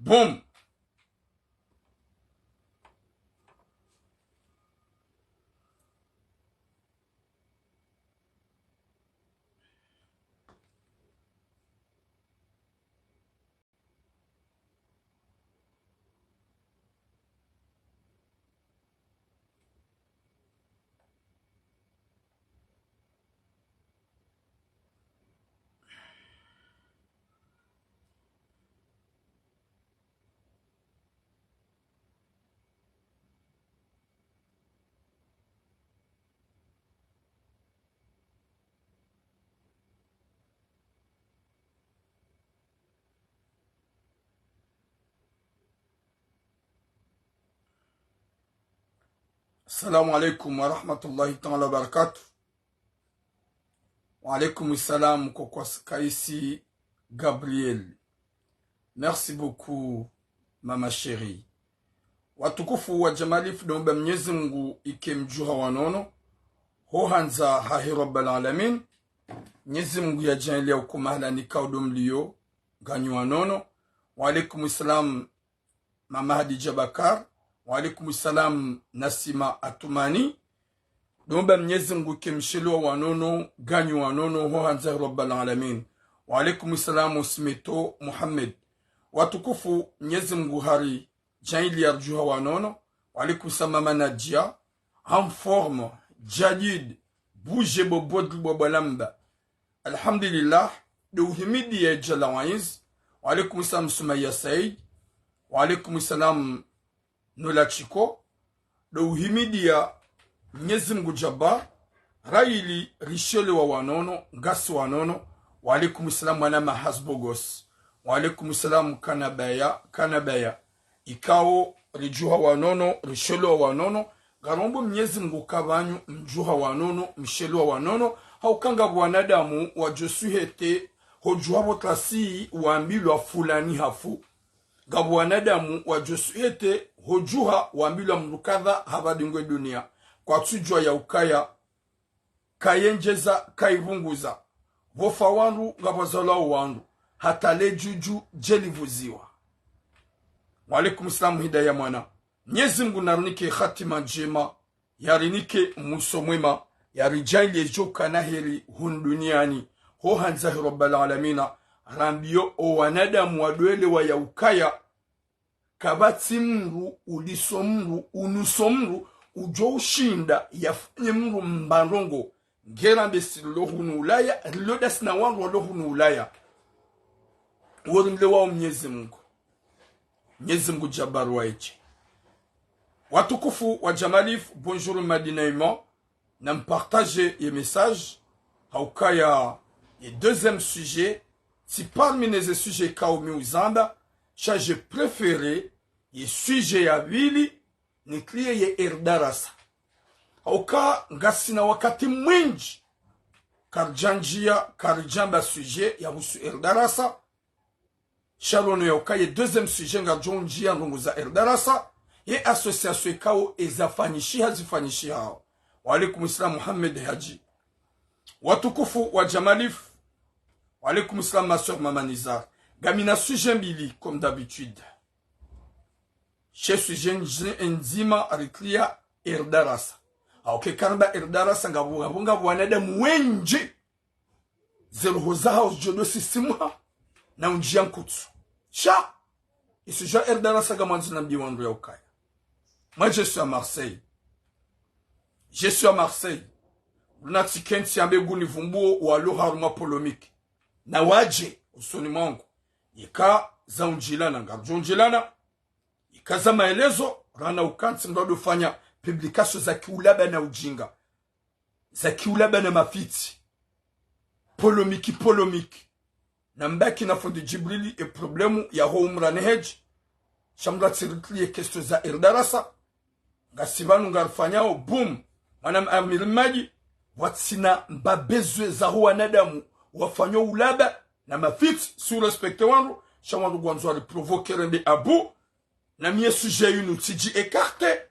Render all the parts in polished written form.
Boom. Assalamu alaikum wa rahmatullahi ta'ala wa barakatuh. Wa alaikum salam kwa Kaisi Gabriel. Merci beaucoup mama chérie. Watukufu wa jamalifu naomba Mwenyezi Mungu ikemjuha wanono. Hohanza hahi rabbal alamin. Mwenyezi Mungu yajalia ukumahala nikaudomlio ganyu wanono. Wa alaikum salam mama Hadija Bakar. Wa alaikum salam Nasima Atumani. Naomba Mwenyezi Mungu ikemshiliwa wanono ganyu wanono hohanza rabbal alamin. Wa alaikum salam Usmeto Muhammad. Watukufu Mwenyezi Mungu hari jaili yarjuha wanono. Wa alaikum salam Nadia. En forme jadid bouge bobodli bobalamba. Alhamdulillah de uhimidi ya jalawaiz. Wa alaikum salam Sumaya Said. Wa alaikum salam Nola Chiko. De uhimidi ya Mwenyezi Mungu Jabbar raili rishele wa wanono gasi wanono. Wa alaikum salam Manama Hasbogos. Wa alaikum salam Kanabaya ikao rijuha wanono rishele wa wanono. Garombo Mwenyezi Mungu kabanyu mjuha wanono mshele wa wanono. Haukanga wanadamu wajosuhete hojuha botlasi waambilwa fulani hafu. Gabu wanadamu wajosuhete hojuha waambilwa mrukadha habadingwe dunia. Kwa tujua ya ukaya kayenjeza kairunguza vofa wandu ngabazala wandu hatale juju jelivuziwa. Wa alaikum salam hidaya mwana. Mwenyezi Mungu narunike khatima njema yarinike muso mwema yarijaili joka naheri hun duniani ho hanzahi rabbal alamina rambio o wanadamu wadwele wa ya ukaya kabati mru ulisomru unusomru ujo ushinda yafanye mru mbarongo ngerambe silohunu ulaya rilodas na wangu walohunu ulaya urimle wao Mwenyezi Mungu Jabbar waichi. Watukufu wa jamalif bonjour madinaïman n'a partagé les messages haukaya et deuxième sujet si parmi les sujets kaumi uzanda j'ai préféré les sujets ya vili ni kliye ye erdarasa hauka ngasina wakati mwingi karjamba sujet ya husu erdarasa sharono ya ukaye deuxième sujet ngajonjia ngunguza erdarasa ye association kao ezafanyishi hazifanyishi hao. Wa alaikum salam Muhammad Haji. Watukufu wa jamalif. Wa alaikum salam ma soeur Mama Nizar. Gamina sujet mbili comme d'habitude. Chez sujet nzima ariklia erdarasa. Aoke karamba erdarasa ngabunga wanadamu wenji zeruhoza house jodo sisimwa na unjia nkutsu. Sha isuja erdarasa gamanzi na mbiwandu ya ukaya. Moi, je suis à Marseille. Je suis à Marseille. Lunati kenti ambe guni vumbuo wa alo haruma polomiki. Na waje usoni mwangu. Ika za unjilana ngarjo unjilana. Ika za maelezo rana ukanti mdado fanya publikasyo za kiulaba na ujinga. Za kiulaba na mafiti. Polomiki. Na mbaki na fundi Jibrili e problemu ya ho umrane heji. Shamra tirikliye kesto za erdarasa. Ngasibanu ngarfanyao boom. Manam amir maji. Watsina mbabezwe za huwa nadamu. Wafanyo ulaba na mafiti. Si respecte wangu. Shamandu gwanzo wali provoke rende abu. Na miye suje yunu tiji ekarte.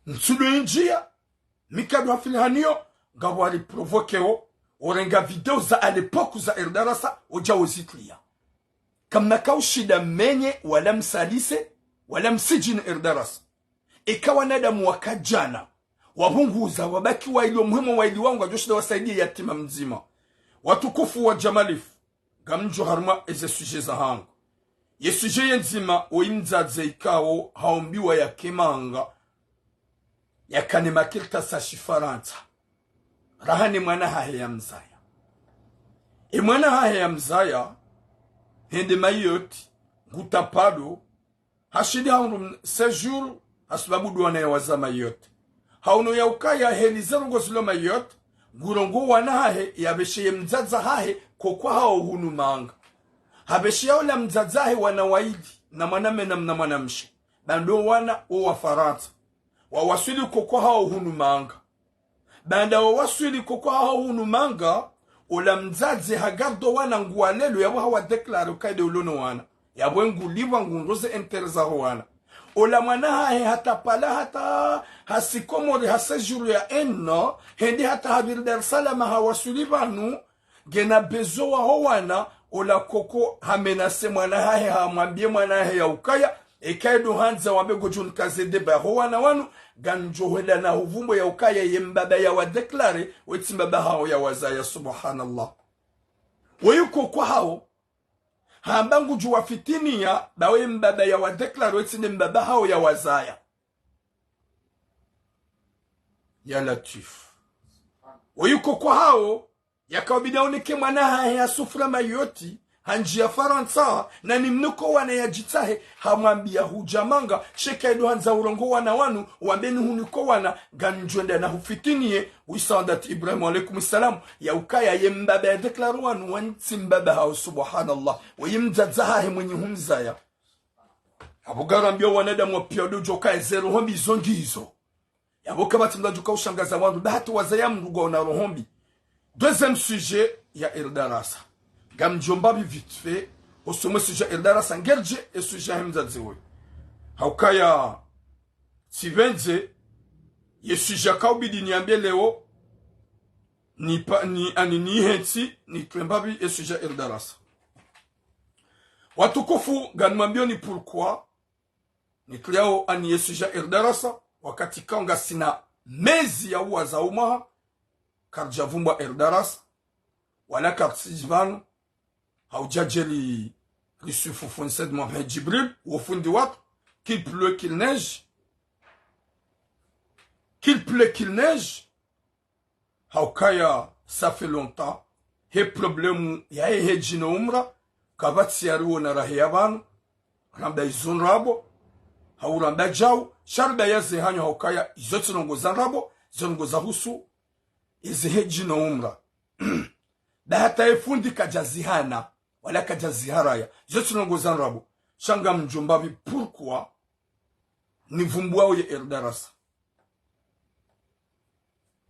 Nsudu injia. Mikadu hafili hanyo. Gawa wali provoke o. Orenga video za alepoku za erdarasa. Oja ozitlia. kama kaushida menye wala msalise wala msijini irdarasa ikawa nadamu wakajana wabunguza wabaki wa ilio muhimu wa ili wangu ajoshida wasaidia yatima mzima watukufu wa jamalifu gamjo harma eze suje za hangu ye suje yenzima oimzaze ikao haombiwa ya kemanga ya kanemakilta sa shifaranza rahani mwana hahe ya mzaya mwana hahe ya mzaya hende mayoti ngutapado hashidi haunu sejuru hasubabu duwana ya wazama yote hauno ya ukaya heli zerongo zilo mayot ngurongo wana hahe ya beshe mzaza hahe kokwa hao hunu manga habeshe yao la mzaza hahe wana waidi na maname na manamshe bando wana uwa faransa wawaswili kokwa hao hunu manga banda wawaswili kokwa hao hunu manga ula mzaze hagardo wana ngualelo yabu hawa deklaro kaide ulono wana yabu nguliwa ngundoze enterza wana ola mwana hae hata pala hata hasikomori hasejuru ya enno hendi hata habir Dar Salama hawasulibanu gena bezo wa howana ola koko hamenase mwana hae hamwambie mwana hae ya ukaya ekaido hanza wambego jun kazede ba howana wanu ganjo hela na huvumbo ya ukaya yembaba ya wadeklare wetimbaba hao ya wazaya subhanallah wayuko kwa hao hambangu juwa fitinia bawe mbaba ya wadeklaro wetine mbaba hao ya wazaya ya latif oyuko kwa hao yakawabida oneke mwana hae ya sufra mayoti hanji ya faransa na ni mnuko wana ya jitahe hamwambia hujamanga sheka edo hanza urongo wana wanu wambeni huniko wana ganjwende na hufitinie wisandat Ibrahim alaikum salam ya ukaya yembaba ya deklaru wanu wanti mbaba hao subhanallah wayimdzazaha he mwenye humzaya abugarambia wanadamu wa piodo joka ezero hombi zongizo yaboka batimda joka ushangaza wandu bahati wazaya mrugo na rohombi. Deuxième sujet ya irdarasa gamjombabi vite fait au sommet sujet irdarasa ngerje et sujet hemzazewe haukaya sivenze ye sujet kaubidi niambie leo ni hensi ni trembabi et sujet irdarasa watukufu ganmambio ni pourquoi ni kliao ani ye sujet irdarasa wakati kanga sina mezi ya uwaza umaha karjavumba irdarasa wala kartsijvanu haujajeli risufu fonsed Mohamed Jibril au fond du wat qu'il pleut qu'il neige qu'il neige haukaya ça fait longtemps he problème ya he jino umra kabati yaruo na rahiyaban ramba izunrabo hauramba jaw sharba yaze hanyo haukaya izotsongo zanrabo zongo za husu izi jino umra bahata efundi kajazihana wala kajaziharaya zotsongo zanrabo shanga mjombabi pourquoi nivumbwao ya irdarasa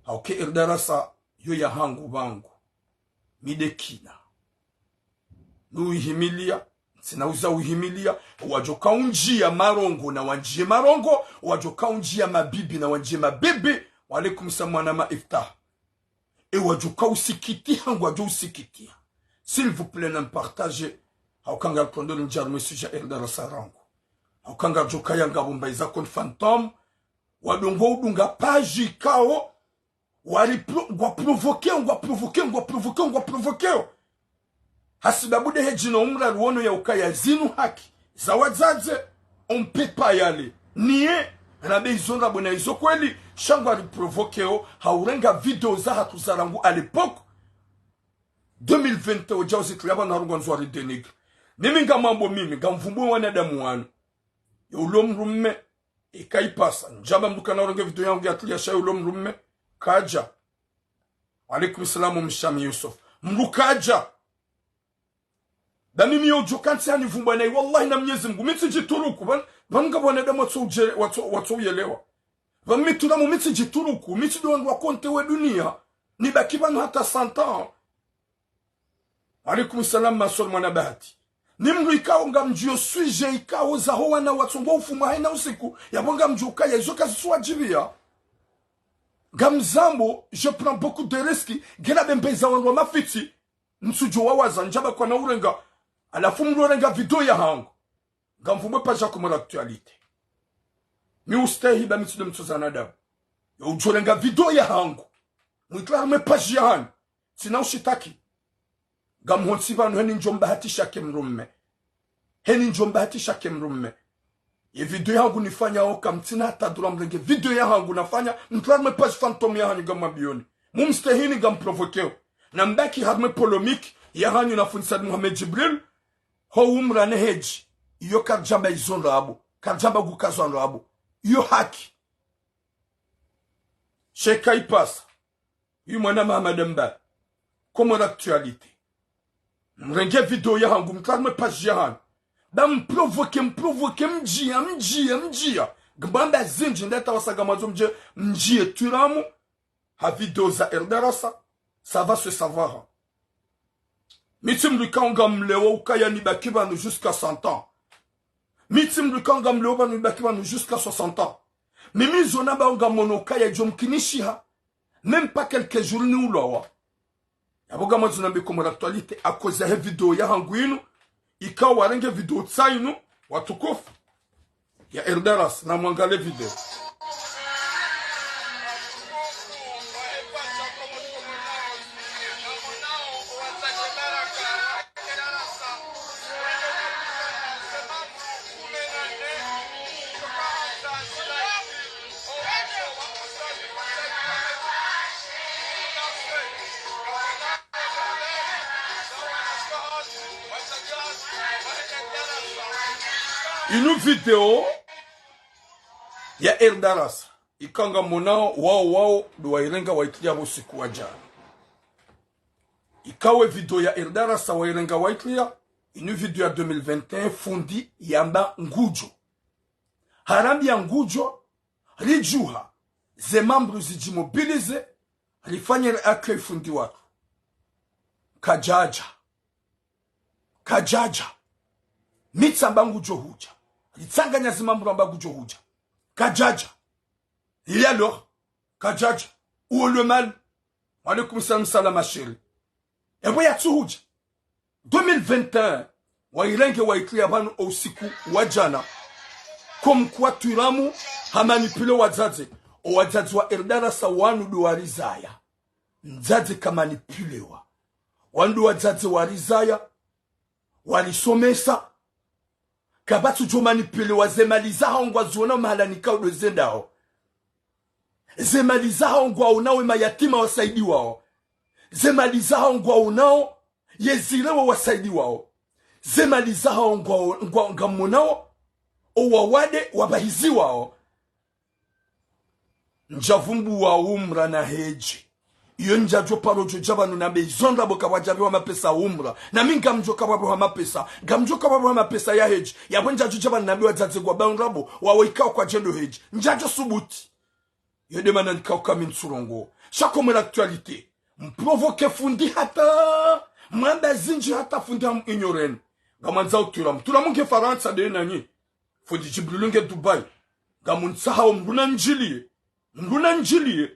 hauke irdarasa yo ya hangu bangu midekina nuihimilia sinauza uhimilia wajoka unjia marongo na wanjie marongo wajoka unjia mabibi na wanjie mabibi walaikum samana maiftah wajoka usikiti hangu wajo usikitia s'il vous plaît n'en partagez haukanga kondo njarme suja irdarasa rangu haukanga joka yanga bombaiza kon phantom wadongo udunga page kao wali ngwa provoke hasibabude hejino umra ruono ya ukaya zinu haki zawadzaze on peut pas y aller niye rabe izonra bona izo kweli shangwa ri provokeo haurenga video za hatuzarangu à l'époque 2020 ojauzi triaba na rungo nzwari denigre mimi ngamambo mimi ngamvumbu wanadamu wanu yulomrumme ikaipasa njaba mdukana orange video yangu ya tulia shay ulomrumme kaja alaikum salamu mshami Yusuf mrukaja dami miyo jokansi hani vumba na wallahi na Mwenyezi Mungu mitijituruku banga wanadamu watu yelewa mitulamu mitijituruku mitidondo wakonte we dunia ni bakibanu hata 100 ans alaikum salam masol mwana bahati nimru ikao ngamjio suije ikao za hoa na watungo ufuma haina usiku yabonga mjuka ya izo kazi suwajibia Gamzambo, je prends beaucoup de risques. Gena bembeza wanwa mafiti. Nsujo wawaza njaba kwa na urenga. ala fumlo renga video ya hangu ngamfumwe paja kumara actualite mi ustahi ba mitido mtuzana dabu ya ujolenga video ya hangu mwiklara me paji ya hangu sina ushitaki gamhonsi banu heni njomba hatisha kemrumme heni njomba hatisha kemrumme ye video ya hangu nifanya oka mtina hata dura mrenge video ya hangu nafanya mwiklara me paji fantom ya hangu gamma bioni mumstehini gamprovokeo na mbaki harme polomik ya hangu nafunisa Muhammad Jibril ho umrane heji iyo karjamba izondo abo karjamba gukazwando abo iyo haki sheka ipasa yu mwana Muhammad Mba comme l'actualité mrenge video ya hangu mkarme page ya hangu ba mprovoke mjia gbamba zinji ndeta wasaga mazo mjie turamu ha video za Erdarasa ça va se savoir mitim lukanga mlewo ukaya ni bakibanu jusqu'à 100 ans mitim lukanga mlewo banu bakibanu jusqu'à 60 ans mimi zona ba nga monokaya jomkinishiha même pas quelques jours ni ulowa yaboga mazuna mbe comme l'actualité à cause de vidéo ya hanguinu ikawa renge video tsainu watukufu ya Erdaras na mwangale video une vidéo ya Erdaras ikanga monao wao do irenga waitlia usiku wa jana ikawe video ya Erdaras wairenga waitlia une video ya 2021 fundi yamba ngujo harambi ya ngujo rijuha ze membres zijimobilize rifanye accueil fundi watu kajaja mitsamba ngujo huja itsanganya zimambura mbagujo huja kajaja et alors kajaja où le mal alaykoum salam ma chérie et boya tsuhuja 2021 wa irenge wa iklia banu usiku wajana comme quoi turamu hamanipule wazazi wazazi wa Erdarasa wanu duwarizaya nzazi kamanipulewa wandu wazazi warizaya walisomesa kabatu jo manipule wa zemaliza hongwa zona mahala nikao do zendao zemaliza hongwa unao mayatima wasaidi wao zemaliza hongwa unao yezire wa wasaidi wao zemaliza hongwa ngamunao owawade wabahizi wao njavumbu wa umra na heji iyo njajo parojo jabanu na bezonda boka wajabi wa mapesa umra na minga mjoka wa mapesa gamjoka wa mapesa ya heji ya njajo jabanu na biwa zaze kwa baunrabo wawaikao kwa jendo heji njajo subuti yode manan nikao minsurongo shako mwen l'actualité mprovoke fundi hata mwanda zinji hata fundi ham ignoren gamanzao turamu ke Faransa de nani fundi Jibrilunge Dubai gamunsaha mruna njilie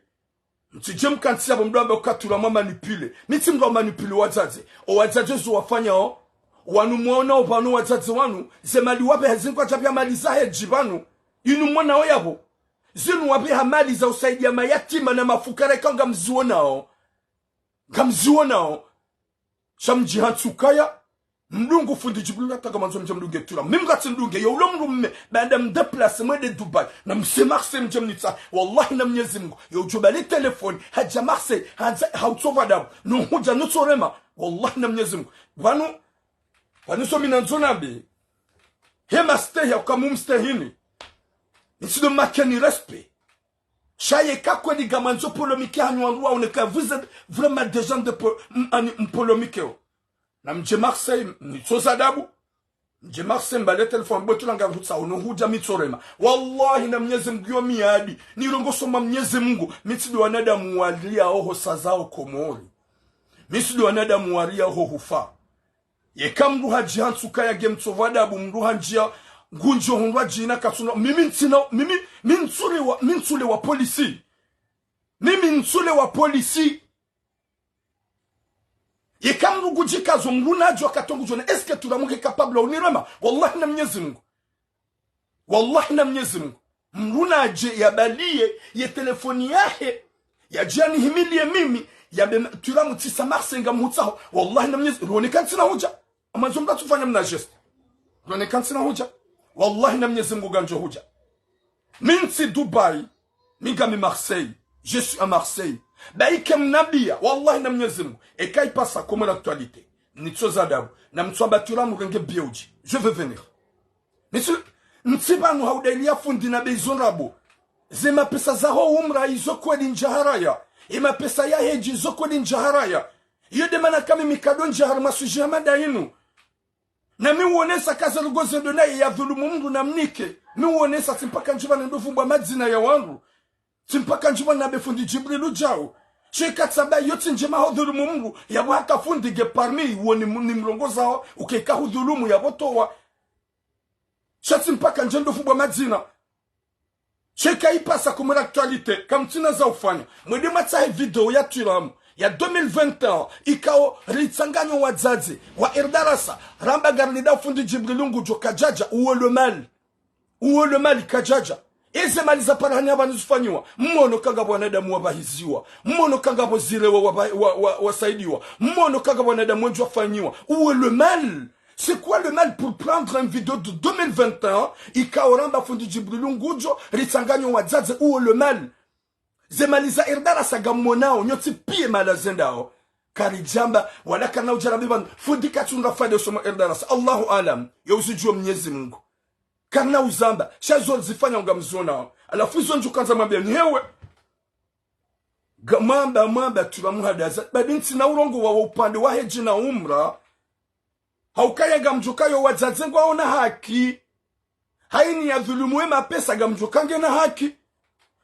mtijem kanti ya mdwamba ukatura manipule mitimdo manipule wazazi wazazi zo wafanya wanu muona obanu wazazi wanu zemali wape hazinkwa tapia mali za heji banu inu mwana oyabo zinu wape hamali za usaidia mayatima na mafukare kanga ngamziwonao shamjihatsukaya mdungu fundi Jibril taka manzo mdunge tura mimgati mdunge yo ulo mrumme baada mdeplace mwede Dubai na msemarse mjemnitsa wallahi na Mwenyezi Mungu yo jobali telefoni haja marse hautova dabu no huja nutorema wallahi na Mwenyezi Mungu wanu so minanzona be hema stay ya kama mstehini nisido makeni respect chaye kakwe di gamanzo polémique anwa on est vous êtes vraiment des gens de polémique na mje Marseille nitsoza dabu mje Marseille mbale telefone botulanga rutsa unohuja mitsorema wallahi na Mwenyezi Mungu yo miadi nirongo soma Mwenyezi Mungu mitido wanadamu walia oho sazao komori mitido wanadamu walia oho hufa yekamru haji hansuka ya gemtsova dabu mruha njia ngunjo honwa jina katuna mimi nsule wa polisi Yekamrugu jikazo mrunaji wakatongu jona. Eske turamuke kapabla unirama? Wallahi na Mwenyezi Mungu. Wallahi na Mwenyezi Mungu. Mrunaji ya balie ye telefoni yahe ya jani himilie mimi ya turamu tisa marsenga mhutsaho. Wallahi na Mwenyezi Mungu. Ruonekan sina huja. Amazumda tufanya mna geste. Ruonekan sina huja. Wallahi na Mwenyezi Mungu ganjo huja. Minti Dubai. Migami Marseille. Je suis à Marseille. Baikem nabia. Wallahi na Mwenyezi Mungu. Et quand il passe à comment l'actualité. Nitsozadabu. Na mtsobatura murenge biouji. Je veux venir. Monsieur, ntsibanu haudelia fundi na beizonrabo. Zema pesa zaho umra izoko linjaharaya. Ima pesa ya heji izoko linjaharaya. Yode mana kami mikado njahar masuji hamada inu. Na mi uonesa kaza lugoze donaye ya dhulumu mungu na mnike. Mi uonesa simpaka njiba na ndofumbwa madzina ya wangu. Simpaka njiba na befundi Jibrilu jao. Sheka tsaba yoti njema hudhulumu mungu. Yabo hata fundi ge parmi uoni mrongo zao. Ukeka hudhulumu yabo towa. Shati mpaka njendo fumbwa madzina. Sheka ipasa kumura aktualite. Kamtina za ufanya. Mwede matsahe video ya turamu. Ya 2021 ikao ritsanganyo wazazi wa Erdarasa ramba garnida fundi Jibrilungu jo kajaja uwe le mal kajaja eze mali za parahani abanizufanywa mmono kanga bwanadamu wabahiziwa mmono kanga bozirewa wasaidiwa mmono kanga bwanadamu wenjwa fanyiwa uwe le mal. C'est quoi le mal pour prendre une vidéo de 2021 ikao ramba fundi Jibrilungu jo ritsanganyo wazazi uwe le mal. Zemaliza Erdarasa gamonao nyoti pie malazendao karijamba wala kana ujarabiban fundi katunda fade somo Erdarasa Allahu alam yozijua Mwenyezi Mungu kana uzamba shazo zifanya ngamzona alafu hizo njukanza mwambia nyewe mamba turamuhadaza badinti na urongo wa upande wa heji na umra haukaya gamjukayo wazaze ngwaona haki haini ya dhulumu wema pesa gamjukange na haki.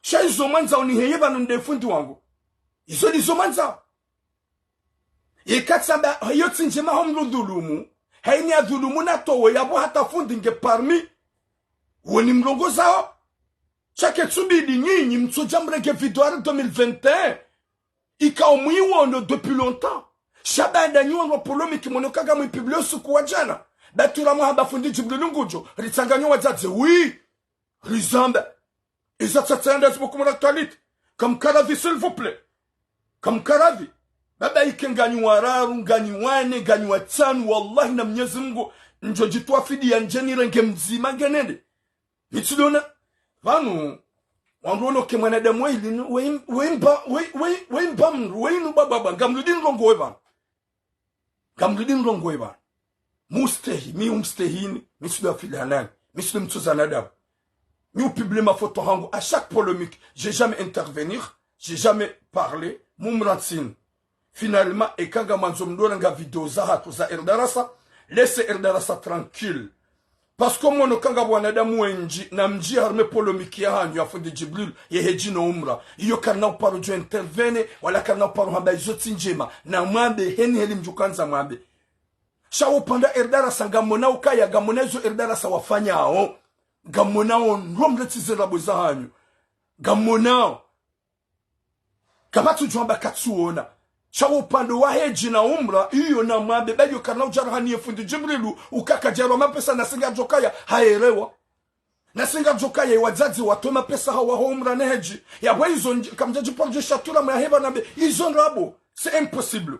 Sha izo manza uniheyeba nundefundi wangu. Izo lizo manza. Yekatsamba yoti njema homlu dhulumu. Haini ya dhulumu na towe yabo hata fundi nge parmi. Woni mrongo zao. Chake tsubidi nyinyi mtsoja mrege vidwari 2021. Ika omwiwono depuis longtemps. Shabanda nyuwa polomi kimonokaga mwipiblio suku wajana. Batura muhaba fundi Jibrilungu jo. Ritsanganyo wazaze. Oui. Rizamba. Et ça s'attendait beaucoup mon actualité. Comme Karavi, s'il vous plaît. Comme Karavi. Baba ike nganyuararu, nganyuane, nganyuatanu, wallahi na Mwenyezi Mungu. Njojitwa fidi ya njeni renge mzima ngenende. Mitsidona. Vanu. Wangono ke mwanadamu ili weimba mru, weinu bababa. Gamrudin rongo wevan. Gamrudin rongo wevan. Mustehi, mi umstehini. Mitsido fili hanani. Mitsido mtuzanadabu. Nous publions ma photo hango. À chaque polémique, j'ai jamais intervenir, j'ai jamais parlé. Mumratsin. Finalement, et quand Gamanzomdo nga vidéo zaha tuza Erdarasa, laissez Erdarasa tranquille. Parce que moi, quand Gabwanada mwenji, namji harme polémique ya hanyo ya fundi Jibril, ye heji no umra. Iyo karnao paro jo intervene, wala karnao paro hamba izoti njema. Na mwambe, heni heli mjukanza mwambe. Shawo panda Erdarasa gamona ukaya, gamona izo Erdarasa wafanya hao. Gamonao nromletize rabo za hanyu. Gamonao. Kabatu juamba katsuona. Shawo upande wa heji na umra. Iyo na mwambe. Bayo karna ujarahani fundi Jibrilu. Ukaka jaro mapesa na singa jokaya. Haerewa. Na singa jokaya wazazi watu mapesa hawa umra na heji. Ya waizo kamjaji porje shatura maheba nabe. Izo nrabo. C'est impossible.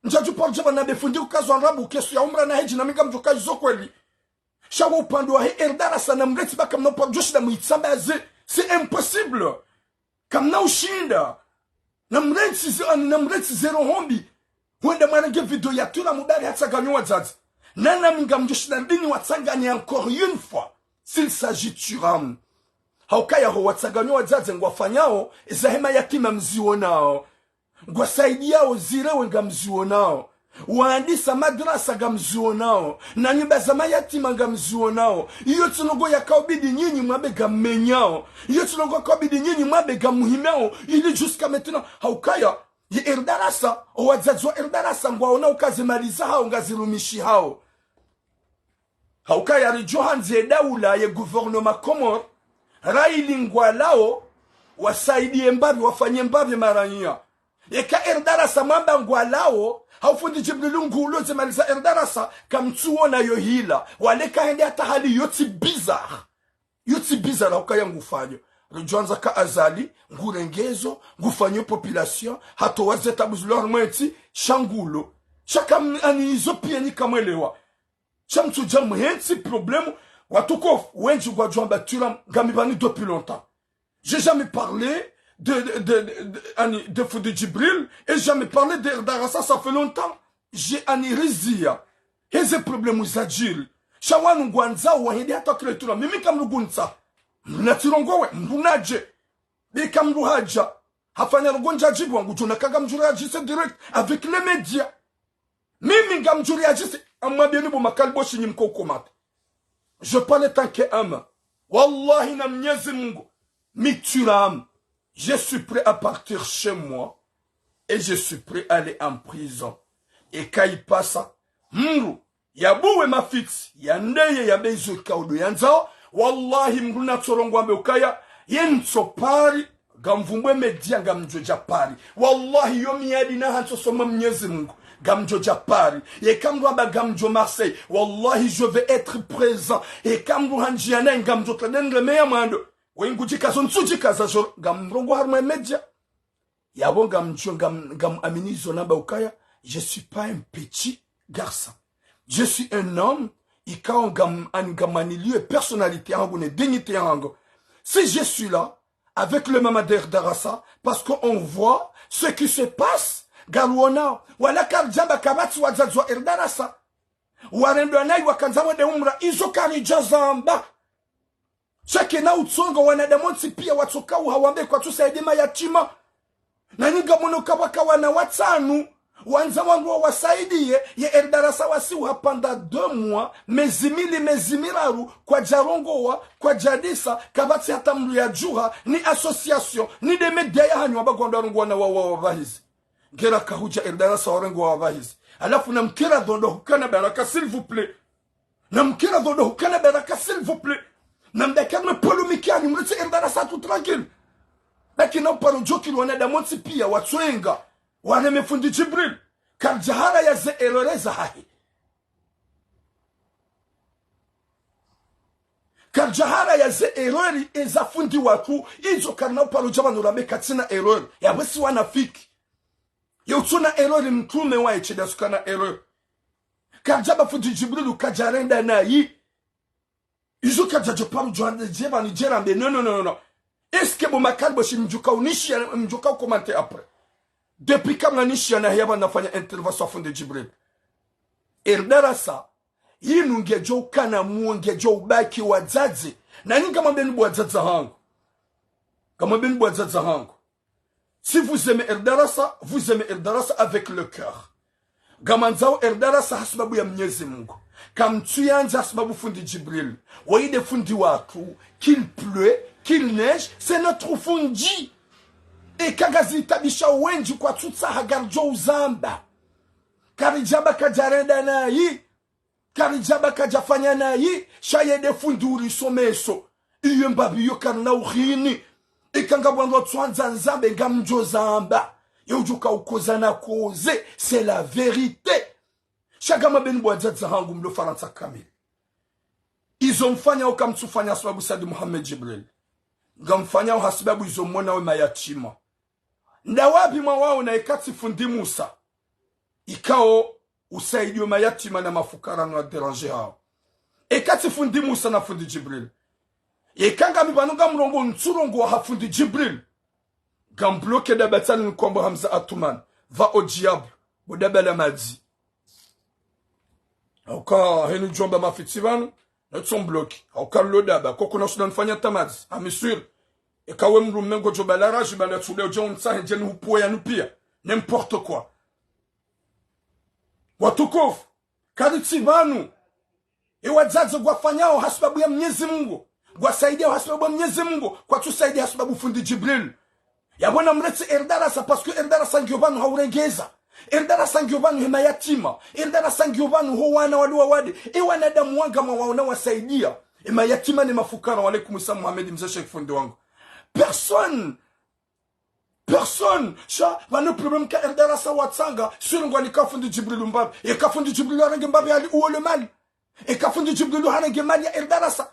Njaju porje nabe fundi ukazo nrabo. Kesu ya umra na heji na minga mjokai zokweli. Shawo upande wa Erdarasa na mreti baka mnopa joshi na muitsambaze. C'est impossible. Kamna ushinda. Na mreti zero hombi. Wenda mwanage video ya tula mudari hatsaganyo wazazi. Nana minga mjoshi na dini watsangani encore une fois. S'il s'agit turam. Haukaya ho watsaganyo wazazi ngwafanyao. Zahema yatima mzionao. Ngwasaidiao zirewe nga mzionao. Waandisa madrasa gamzionao. Na nyumba za mayatima gamzionao. Iyo tunogo ya kaubidi nyinyi mwabe gamenyao. Iyo tunogo ya kaubidi nyinyi mwabe gamuhimeo. Ili jusqu'à maintenant. Haukaya. Ye Erdarasa. Wazazi wa Erdarasa ngwaona ukazimaliza hao. Ngazirumishi hao. Haukaya rijohanze daula ye gouvernement Komor. Raili ngwalao. Wasaidie mbabi wafanye mbabi maranyia. eka erdarasa mamba ngwalao haufundi Jibril ngulo zemaliza erdarasa kamtuona yo hila wale kaende hata hali yoti bizarre ukaya ngufanya rujanza ka azali ngurengezo ngufanyo population hato wazeta buzulor mweti shangulo chaka ani izo pia ni kamwelewa chamtu jamu hensi problème watuko wenji gwa jwamba turam gamibani depuis longtemps j'ai jamais parlé de fou de Jibril et jamais parlé d'Erdarasa, ça fait longtemps. J'ai anirizia. Et ce problème où ça dure. Shawan Gwanza ou Hindi attaque tout là. Mimi kamru gunza. Natirongo we. Mbunaje. Et kamru haja. Hafanya gonja jibu wangu. Juna kagamjuri haji c'est direct. Avec les médias. Mimi gamjuri haji c'est. Amma bienu bu makalbo shinyimko komate. Je parle tant que homme. Wallahi na mnyezi mungu. Mituram. Je suis prêt à partir chez moi et je suis prêt à aller en prison. Et quand il passe, mru, yabuwe mafiti, yandeye yabezo kaudu yanzao, wallahi mru na tsorongwa meukaya, yenso pari, gamvumbwe media gamjoja pari. Wallahi yomi yadi na hanso soma mnyezi mungu, gamjoja pari. Et kamru aba gamjo Marseille, wallahi je vais être présent. Et kamru hanjiana gamjo tladendre meya mando. Wenguchika sonsuchika zazo gamrongo harma media yabo gam aminizo namba ukaya. Je suis pas un petit garçon, je suis un homme ikao gam angamanilieu personnalité ango ne dignité ango. Si je suis là avec le Mamader Darassa parce qu'on voit ce qui se passe galwana wala karjamba kabati wazazwa erdarasa warendo nai wakanzamo de umra izo karijazamba chake na utsongo wanadamonsi pia watokau hawambe kwa tusaidima yatima na nyinga monoka wakawana watanu wanza wangu wasaidie ye erdarasa wasi wapanda 2 mois mezimiraru kwa jarongowa kwa jadisa kabati hata mlu ya juha ni association ni de media ya hanyu wabagonda rungu wana wabahizi ngera kahuja erdarasa warengu wabahizi alafu na mkira dhondo hukana baraka s'il vous plaît na mkira dhondo hukana baraka s'il vous plaît namdakana polemikiani mretse Erdarasa tu tranquille lakini uparo joki wanadamonsi pia watwenga wanemefundi Jibril karjahara ya ze eroreza hahi karjahara ya ze erori ezafundi watu izo karna uparo jabanu rabe katina erori ya basi wanafiki ya utuna erori mtume wa echida sukana erori karjaba fundi Jibril kajarenda na yi izo kajajo paru joande jeba ni jerambe non. Est-ce que bon makalbo shi mjuka unishi mjuka commenter après. Depuis quand la nishi na yaba nafanya intervention fundi Jibril. Erdarasa yinu ngejo kana muongejo ubaki wazazi na ninga mambeni bwazaza hangu. Kama mbeni bwazaza hangu. Si vous aimez Erdarasa, vous aimez Erdarasa avec le cœur. Gamanzao Erdarasa hasbabu ya Mwenyezi Mungu. Kamtuyanza hasbabu fundi Jibril. Waide fundi watu. Qu'il pleut, qu'il neige, c'est notre fundi. Et kagazi tabisha wenji kwa tutsa hagarjo uzamba. Karijaba kajarenda na yi. Karijaba kajafanya na yi. Shayede fundi urisomeso. Iyo mbabi yo karna uhini. Ikanga wando tuanza nzambe gamjo zamba. Yojuka ukozana koze, c'est la vérité. Shagama ben bwazaza hangu mlo faransa kamili. Izo mfanya ukamtufanya sababu Sadi Muhammad Jibril. Ngamfanya uhasibabu izo mwona we mayatima. Ndawabi mawao na ikati fundi Musa. Ikao usaidio mayatima na mafukara na deranje hao. Ikati fundi Musa na fundi Jibril. Ikanga mibanunga mrongo nturongo wa hafundi Jibril. Gambloke da batani nkwambo Hamza Atuman. Va au diable. Bodabela madi. Auka henu jomba mafitivanu. Netson bloki. Auka lodaba. Koko na sudan fanya tamadi. Amisur. Ekawe mrumengo jobalara. Jibanda tsule ujon sa henjeni hupuwe ya nupia. N'importe quoi. Watukofu. Karitivanu. Ewadzadzo gwafanyao hasubabu ya Mwenyezi Mungu. Gwasaidia hasubabu ya Mwenyezi Mungu. Kwa tusaidia hasubabu fundi Jibril. Yabona mretse Erdarasa parce que Erdarasa ngiobanu haurengeza. Erdarasa ngiobanu hema yatima. Erdarasa ngiobanu ho wana waluwa wade. Wanadamu wanga mawaona wasaidia. Hema yatima ni mafukara. Walaikum salam Muhammad mzee Sheikh fundi wangu. Personne Personne. Ça, va le problème qu'a Erdara Sawatsanga, sur un kafundi Jibril Mbab, et kafundi Jibril Harangembab Ali ou le mal. Et kafundi Jibril Harangemali Erdara Sa.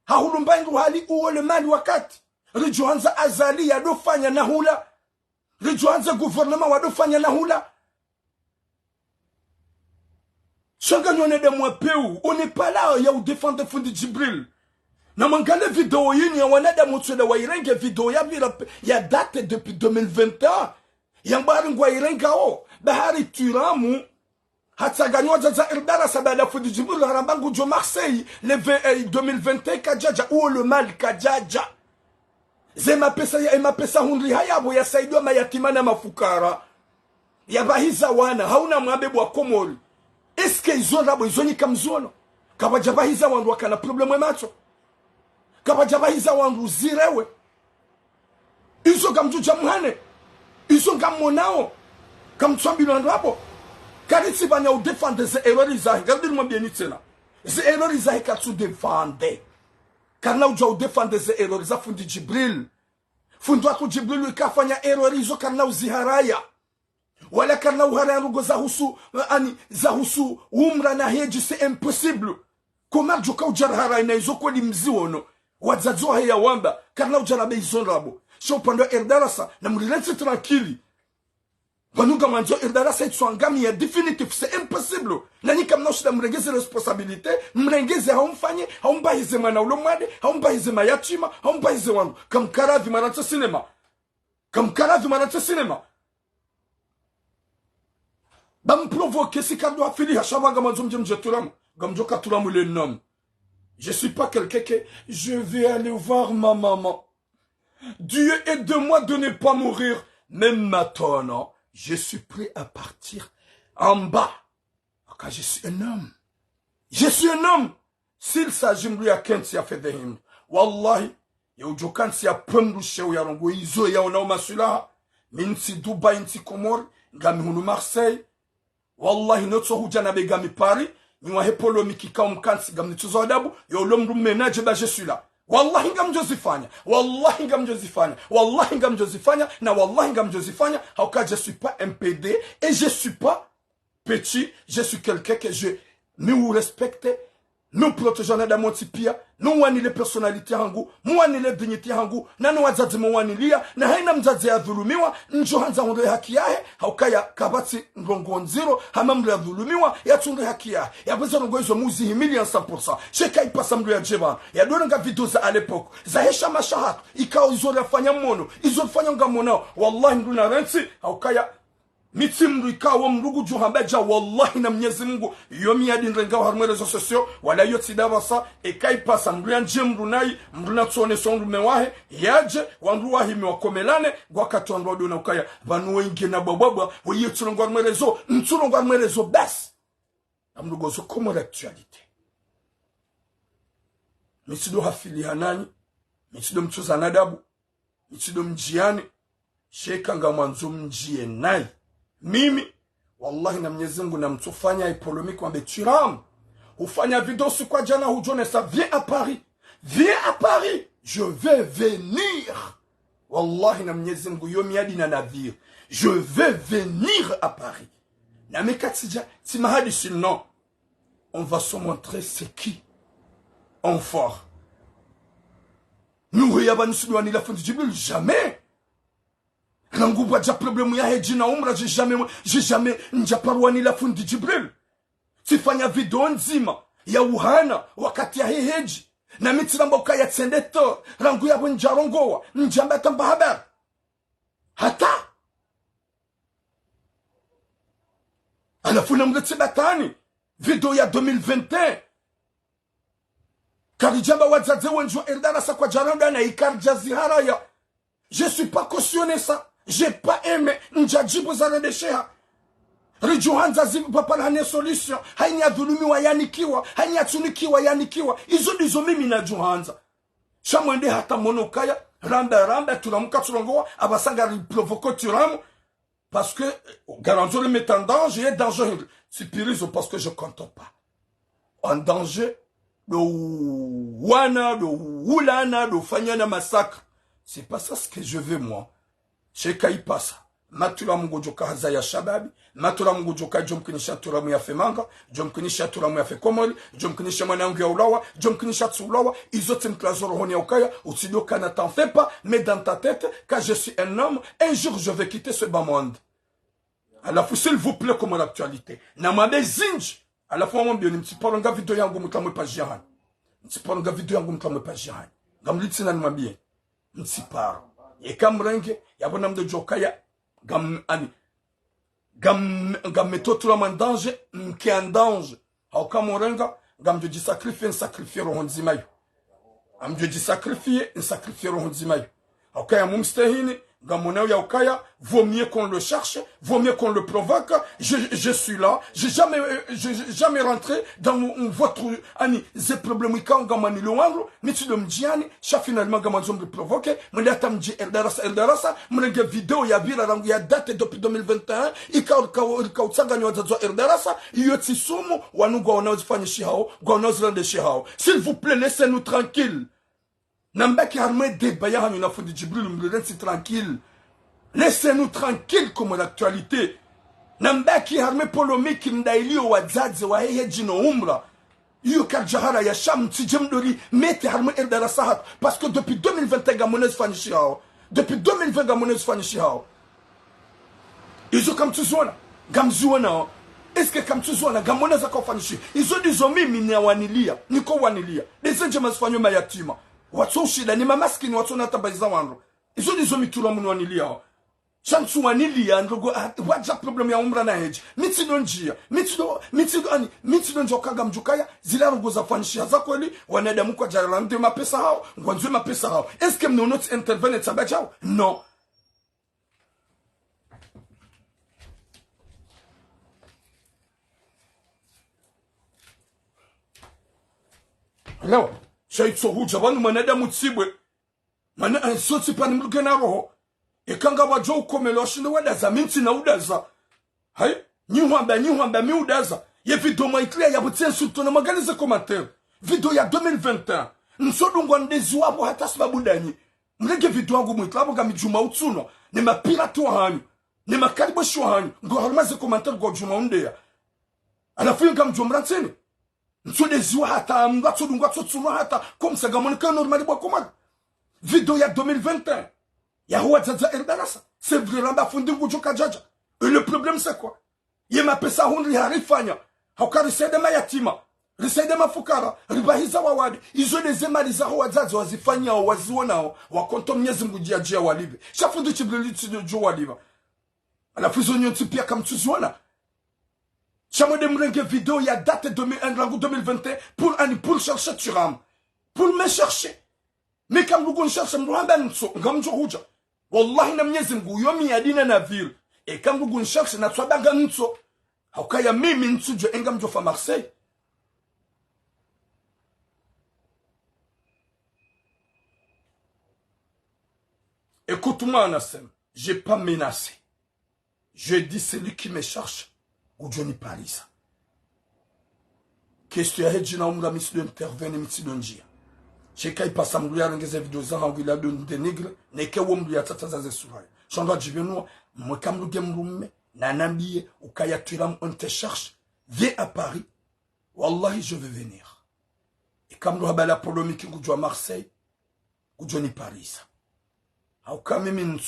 Haulumbangu hali ou le mal wakat. Rijuanza Azali ya dofanya nahula. Rijuanza gouvernement wa dofanya nahula. Changa nyone de moi peu, on n'est pas là, il y a où défendre Fundi Jibril. Na mangale vidéo yini ya wanada mutsu da wairenge vidéo ya date depuis 2021. Yambari ngwa irenga o. Bahari turamu. Hatsaganywa za Erdara Sabada Fundi Jibril harambangu jo Marseille. Le 2021 kajaja. Ou le mal kajaja. Zema pesa hundri hayabo ya saidiwa mayatima na mafukara. Ya bahiza wana. Hauna mwabebu wa komori. Eske izon rabo izoni kamzono. Kabajabahiza wandu wakana problemu macho. Kabajabahiza wandu zirewe. Izo kamjuja muhane. Izo kamonao. Kamtswambi wandu hapo. Karisi banya u defende ze errori zahi. Gardil mwambieni tena. Ze errori zahi katsu defende. Karna uja u defende ze errori za Fundi Jibril. Fundi wako Jibril ikafanya errori izo karna uziharaya. Wala karna uharaya rugo za husu umra na heji c'est impossible. Comment joka ujarhara na izo kweli mziono. Wadzadzo haya wamba. Karna ujarabe izo rabo. Sio upande wa Erdarasa na mlilensi tranquili. Vanuga manzo Erdarasa itsuangami ya definitif, c'est impossible. Nani kamna ushida mrengeze responsabilité, mrengeze haumfanye, haumbahize mana ulomwade, haumbahize mayatima, haumbahize wangu. Kamkaravi marata sinema. Kamkaravi marata sinema. Bam provoquer si kardo afili hashaba gamanzo mjemje turamu. Gamjo katuramu le nom. Je suis pas quelqu'un que je vais aller voir ma maman. Dieu aide-moi de ne pas mourir. Même maintenant, je suis prêt à partir en bas. Car je suis un homme. Je suis un homme. S'il s'agit de lui à Kensi a fait de him. Wallahi, yaujo Kensi a prendu chez Yarongo, izo ya ona masula. Minsi Dubai, insi Komor, gami hunu Marseille. Wallahi, notso hujana be gami Paris. Niwa hepolo mikika umkansi gami tuzo adabu. Yo lomru menaje ba je suis là. Wallahi ngam Josifanya. Wallahi ngam Josifanya. Wallahi ngam Josifanya. Na wallahi ngam Josifanya. Hauka je suis pas MPD. Et je suis pas petit. Je suis quelqu'un que je nous respecte. Nous protégeons la damotipia. Nous wani les personnalités hangu. Mwani les dignités hangu. Na nous wazazi mwani liya. Na haina mzazi ya dhulumiwa. Njohanza hunde haki yahe. Hauka ya kabati ngongonziro. Hamamle ya dhulumiwa. Ya tunde haki yahe. Ya beza nongo hizo muzi himili ya 100%. Sheka ipasa mlu ya jeban. Ya dole nga video za alepoko. Za hesha mashahatu. Ikao izo refanya mono. Izo refanya nga monao. Wallahi mlu na rensi. Hauka ya mitimru ikawa mrugu juhambeja wallahi na Mwenyezi Mungu yomi ya dinrenga wa harumwe rezo sosio wala yoti davasa ekai pasa mruya njemru nai mruna tsone sonru mewahe yaje wandu wahi mewakomelane gwakatu wandu wadu na ukaya vanuwe inge na bababwa weye tsulongo harumwe rezo ntsulongo harumwe rezo bas amrugo zo komo l'actualité misido hafili hanani misido mtuza nadabu misido mjiani sheka nga mwanzo mjie nai mimi wallahi na Mwenyezi Mungu na mtufanya ipolomiki kwa Betiram ufanya video si kwa jana hujone ça viens à Paris je vais venir wallahi na Mwenyezi Mungu yomi hadi na navire je vais venir à Paris na mekatija si mahadi sinon on va se montrer c'est qui en fort nous yabani sudwani la Fundi Jibril jamais. Rangu baja problemu ya heji na umra j'ai jamais njaparwani la Fundi Jibril. Tifanya video nzima ya uhana wakati ya heji. Na mitiramba ukaya tsendeto rangu ya njarongowa njamba tamba haber. Hata. Alafu na mlete batani. Video ya 2021. Karijamba wazaze wenjwa Erdarasa kwa jaranda na ikarja ziharaya. Je suis pas cautionné ça. J'ai pas aimé njajibu za redesheha. Rijuhanza zibu papala hane solution. Haini ya dhulumiwa yanikiwa. Haini ya tunikiwa yanikiwa. Izo dizo mimi na juhanza. Shamwende hata monokaya. Ramba turamuka turongowa. Abasanga riprovoko turamu. Parce que garantir le met en danger et danger. C'est pirizo parce que je compte pas. En danger. De wana, de wulana, de fanyana massacre. C'est pas ça ce que je veux moi. Sheka ipasa. Matula mungu joka hazaya shababi. Matula mungu joka jomkinisha turamu ya femanga. Jomkinisha turamu ya fekomoli. Jomkinisha mwanangu ya ulawa. Jomkinisha tsulawa. Izote mklazoro honi ya ukaya. Utsidoka na t'en fais pas. Mais dans ta tête, quand je suis un homme, un jour je vais quitter ce bas monde. Alors, s'il vous plaît, comme l'actualité. Namade zinj. À la fois, mon bien, m'ti parle vidéo yango mutlamwe pa jihan. M'ti parle vidéo yango mutlamwe pa jihan. Gam litina nwa bien. M'ti parle. Et kam renge, yabonam de jokaya, gam méthode la en danger, qui en danger. Au kam renga, gam de sacrifier, rohon zimayo. Am de sacrifier, rohon zimayo. Au kaya mumstehini, Gamonao Yaokaya, vaut mieux qu'on le cherche, vaut mieux qu'on le provoque. Je suis là, j'ai jamais rentré dans votre ces problèmes quand gamani loanglo, mais tu me dis finalement gamanzom le provoquer, mais là tam dit Eldarasa, mon vidéo ya vira rangu ya date depuis 2021, ikautsaga ni wazazo Eldarasa, yoti sumu wanu gwana zifanye shihao, gwana zilande shihao. S'il vous plaît, laissez-nous tranquilles. Nambaki armé débat ya hanyu na fodi Djibril c'est tranquille. Laissez-nous tranquille comme l'actualité. Nambaki armé polémique ndaili o wazazi wa hehe jino umra. Iyo kajahara ya sham tijemdori mete armé Eldara Sahat parce que depuis 2021 gamonez fanishi hao. Depuis 2020 gamonez fanishi hao. Izo kam tuzona. Gamzuona. Est-ce que comme tuzona gamonez akofanishi. Izo dizomi mini wanilia. Niko wanilia. Desenje masfanyo mayatima. Watso shida ni mamaskini watso natabaza wangu. Izo nizo mitula munu wanilia. Chansu wanilia ndogo waja problem ya umra na heji. Mitido njia. Mitido njokaga mjukaya. Zila rogo za fanishia za kweli. Wanadamu kwa jaralande mapesa hao. Ngwanzwe mapesa hao. Est-ce que mnou not intervene tabajao? Non. Leo. Shaitso huja wanu manada mutsibwe. Mana ansoti pani mlugena roho. Ekanga wajo ukomelo ashinde wadaza. Minti na udaza. Hai? Nyuhamba mi udaza. Ye video maitlia ya butia nsuto na maganize komatere. Video ya 2021. Nsodungwa ndezi wabo hata sababu danyi. Mlege video wangu mwitla wabo gamijuma utsuno. Ne mapirati wa hanyu. Ne makariboshi wa hanyu. Ngo harumaze komatere kwa juma undea. Alafu yunga mjomrantini. Nsodeziwa hata mgatso tsunwa hata comme ça gamonika normali bwa komad vidéo ya 2021 ya huwa zaza Eldarasa c'est vraiment bafundi ngujoka jaja et le problème c'est quoi yema pesa hundri harifanya haukari sede mayatima risede mafukara ribahiza wawadi izo nezemaliza huwa zaza wazifanya waziona wakonto Mwenyezi Mungu jia walibe shafundi chibliti jo waliba alafu izo nyoti pia kamtuzwana Chamo de mrenge vidéo, il y a date 2021 pour chercher Turam. Pour me chercher. Mais quand vous cherchez, Wallahi na Mwenyezi Mungu yomi yadina na ville. Et quand vous cherchez, na tswa baga nso. Haukaya mimi nsujo engam jofa Marseille. Écoute-moi, Anassem. J'ai pas menacé. Je dis celui qui me cherche. Ou Johnny Paris. Question ya hedji na umra misi intervene misi donjia. Cheka ipasa mlu ya rengeze video za hangwila de nigre. Neke wo mlu ya tata za suraya. Chandra jivenua. Mweka mlu gemrume. Nanambiye. Ukaya tuiram on te cherche. Viens à Paris. Wallahi je veux venir. Et comme nous avons la polémique à Marseille. Ou Johnny Paris. Auka mimi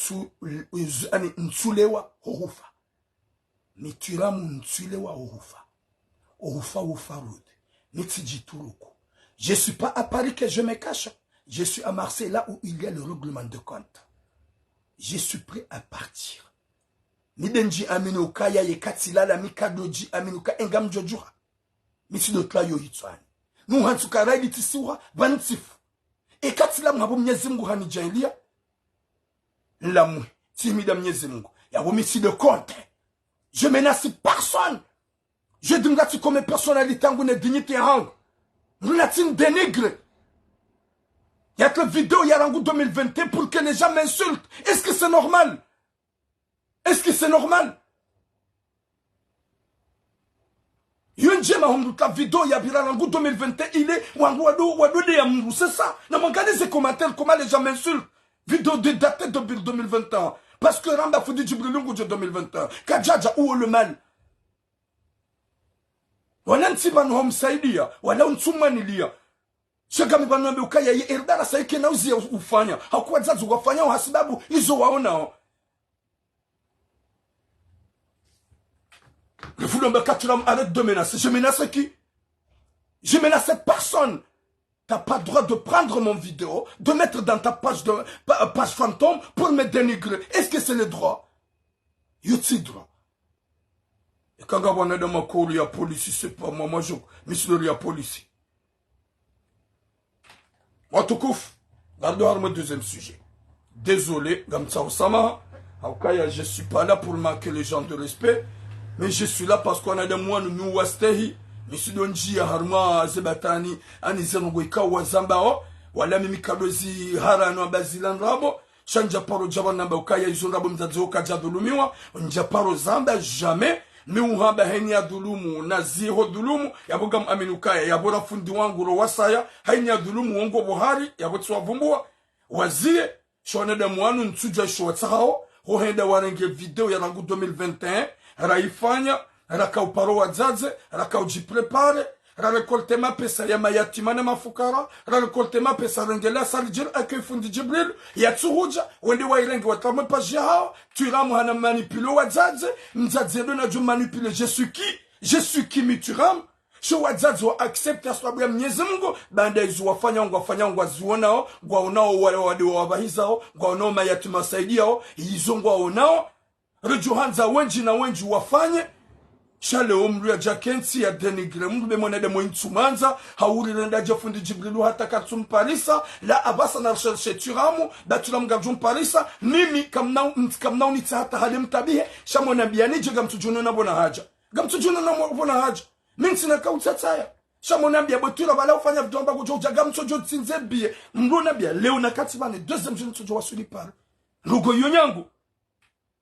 nsulewa horufa. Mitiramu nsulewa horufa. Horufa road. Mitijituruku. Je suis pas à Paris que je me cache. Je suis à Marseille, là où il y a le règlement de compte. Je suis prêt à partir. Midenji aminuka ya yekatila la mikadoji aminuka engam jojura. Mitidotla yo hitwani. Nuhansuka raili tisiwa bantifu. Ekatila mhabu Mwenyezi Mungu hanijailia. Lamwe, timida Mwenyezi Mungu. Yawo miti de compte. Je menace personne. Je dis comme personnalité en dignité en. Nous dénigre. Il y a que vidéo il y a en 2021 pour que les gens m'insultent. Est-ce que c'est normal? Est-ce que c'est normal? Yunjema la vidéo il y a en 2021 il est c'est ça. Non, regardez ces commentaires comment les gens m'insultent. Vidéo de date de 2021. parce que Ramba Foudi Djibrilungu de 2021. Kajaja ou le mal. Wala ntibanu homsaidia, wala unsumanilia. Shagami banambe ukaya ye erdara saike na uzia ufanya. Hakuwa zazu wafanya hasibabu izo waona. Le foulon Katuram arrête de menacer. Je menace qui? Je menace personne. T'as pas le droit de prendre mon vidéo, de mettre dans ta page fantôme pour me dénigrer. Est-ce que c'est le droit? Y'a-t-il droit? Et quand on est dans ma cour, il y a police, c'est pas moi, je monsieur il y a police. Watukouf, gardons mon deuxième sujet. Désolé, Gamsa Osama, je suis pas là pour marquer les gens de respect, mais je suis là parce qu'on a des moines, nous, Wastehi, Monsieur Donji, Harma, Zebatani, Anizangoika, Wazambao, wala mimi kadozi harano bazilan rabo, chanja paro jabanamba ukaya izonrabo mzazoka jadulumiwa, njaparo zamba jamais, mi uhamba heni ya dulumu na ziho dulumu, yabuga aminukaya, yabora fundi wangu rowasaya, heni ya dulumu wangu Buhari, yabotsuwa vumbua, wazie, shone de mwanu ntuja shwatao, hohenda warenge video ya rangu 2021, raifanya, raka uparo wazaze, raka ujiprepare, rarekolte ma pesa ya mayatima na mafukara, rarekolte ma pesa rengela salijir akay fundi Jibril, ya tsuhuja, wende wairenge watame paji hao, turamu hana manipule wazaze, mzaze na jo manipule, je suis qui mi turam, sho wazaze wa accept aswabu ya Mwenyezi Mungu, banda izu wafanya ngwa zuonao, ngwa onao wade wabahiza ngwa onao mayatima saidia izo ngwa onao, rejuhanza wenji na wenji wafanye, Shale omru ya jakensi ya denigre mungu bemone de mointumanza hauri renda jafundi Jibrilu hata katsum parisa la abasa na recherche turamu da turam gajum parisa mimi kamnao nita hata halim tabihe shamona biani je gamtujuno na bona haja gamtujuno na bona haja minsi na kautataya shamona bia botura bala ufanya vidomba kujoja gamtujo tsinze bie mrona bia leo na katibane deuxième jeune tujo wasuli pare lugo yonyangu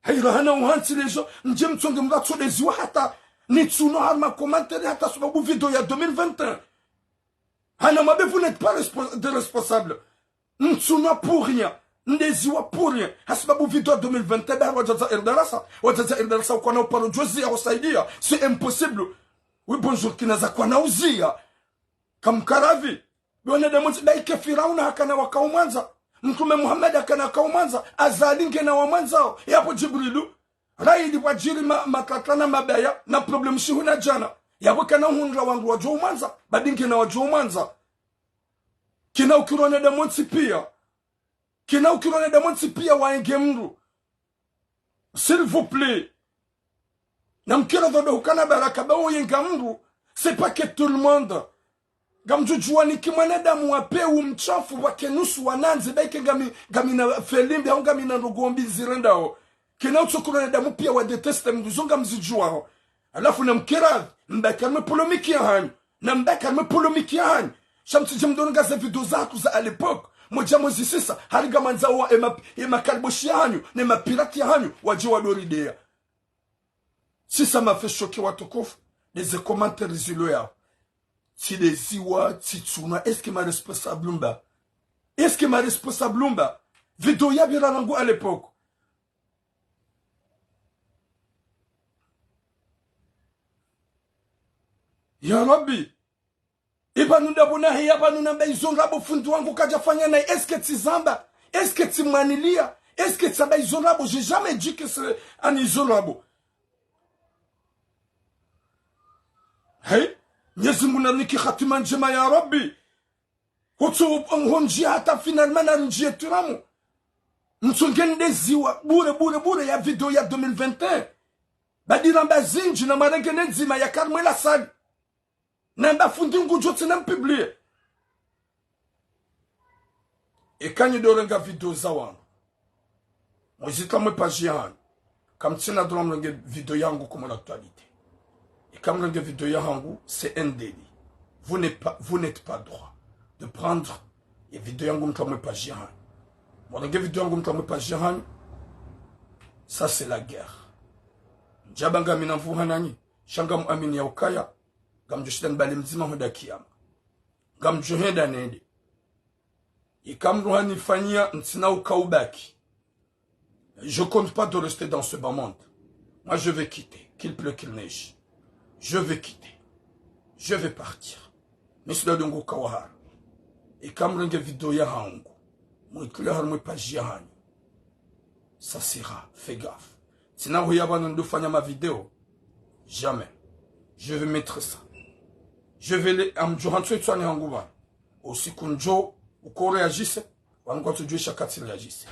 haira hana uhansi lejo nje mtonge mgatso leziwa hata Nitsuno harma commentaire hata sababu video ya 2021. Hana mabe vous n'êtes pas responsable. Nitsuno pour rien. Ndeziwa pour rien. Hasababu video 2021 wajaza erdarasa. Wajaza erdarasa kwa na uparo jozi ya wasaidia. C'est impossible. Oui bonjour kinaza kwa na uzia. Kamkaravi. Bione demonsi daike Firauna hakana wakaumanza. Mtume Muhammad hakana wakaumanza. Azalinge na wamanzao. Yapo Jibrilu. Raidi wajiri makatana mabaya na problem shihuna jana. Yabuka na hunra wangu wa Joumanza. Badinki na wa Joumanza. Kina ukirone demonsi pia. Kina ukirone demonsi pia waenge mru. S'il vous plaît. Na mkira dhobe hukana baraka bao yenga mru. C'est pas que tout le monde. Gamjujua ni kimwanadamu wapeu mchafu wake nusu wananzi. Baike gami na felimbi au gami na rugombi zirendao. Kina utsukuna damu pia wa deteste mduzonga mzijua. Alafu na mkira mbaka polomiki ya hanyu. Na mbaka polomiki ya hanyu. Shamsi jemdonga za video zatu za l'époque. Moja mozi sisa hariga manzawa ema kalboshi ya hanyu. Na ema pirati ya hanyu. Wajiwa doridea. Si ça m'a fait choquer watukufu. Les commentaires zilo yao. Si les ziwa titsuna. Est-ce que ma responsable mba? Est-ce que ma responsable mba? Video ya bira nangu à l'époque. Ya Rabbi, ibanunda bunahi yabanuna baizonrabo fundi wangu kajafanya na eske tizamba, eske timanilia, eske tsaba izonrabo, j'ai jamais dit que c'est un izonrabo. Hey, Mwenyezi Mungu niki khatima njema ya Rabbi. Hotu honji hata finalement na njie turamu. Mtsungende ziwa bure ya video ya 2021. Badiramba zinji na marengene nzima ya Karmela Sali. Namba fundi ngujoti na mpiblie. E kanyi dorenga video za wangu. Mwizita mwe paji yangu. Kamtina dola mrenge video yangu comme l'actualité. Et comme mrenge video yangu, c'est un délit. Vous n'êtes pas droit de prendre et video yangu mta mwe paji yangu. Mrenge video yangu mta mwe paji yangu. Ça c'est la guerre. Njabanga minamfu hanani. Shangam amini ya ukaya. Gamjushidan bali mzima huda kiyama. Gamjuhenda nende. Ikamruhani fanyia ntina ukaubaki. Je compte pas de rester dans ce bas monde. Moi, je vais quitter. Qu'il pleut, qu'il neige. Je vais quitter. Je vais partir. Monsieur Dongo Kawahara. Et comme renge vidéo ya hangu. Moi, que le harme pas jihanyu. Ça sera. Fais gaffe. Sinon, vous y avez un faire ma vidéo. Jamais. Je vais mettre ça. Je vais les amjohantu et soigner hanguba. Aussi kunjo, ou qu'on réagisse. Wango tu dieu chakati réagisse.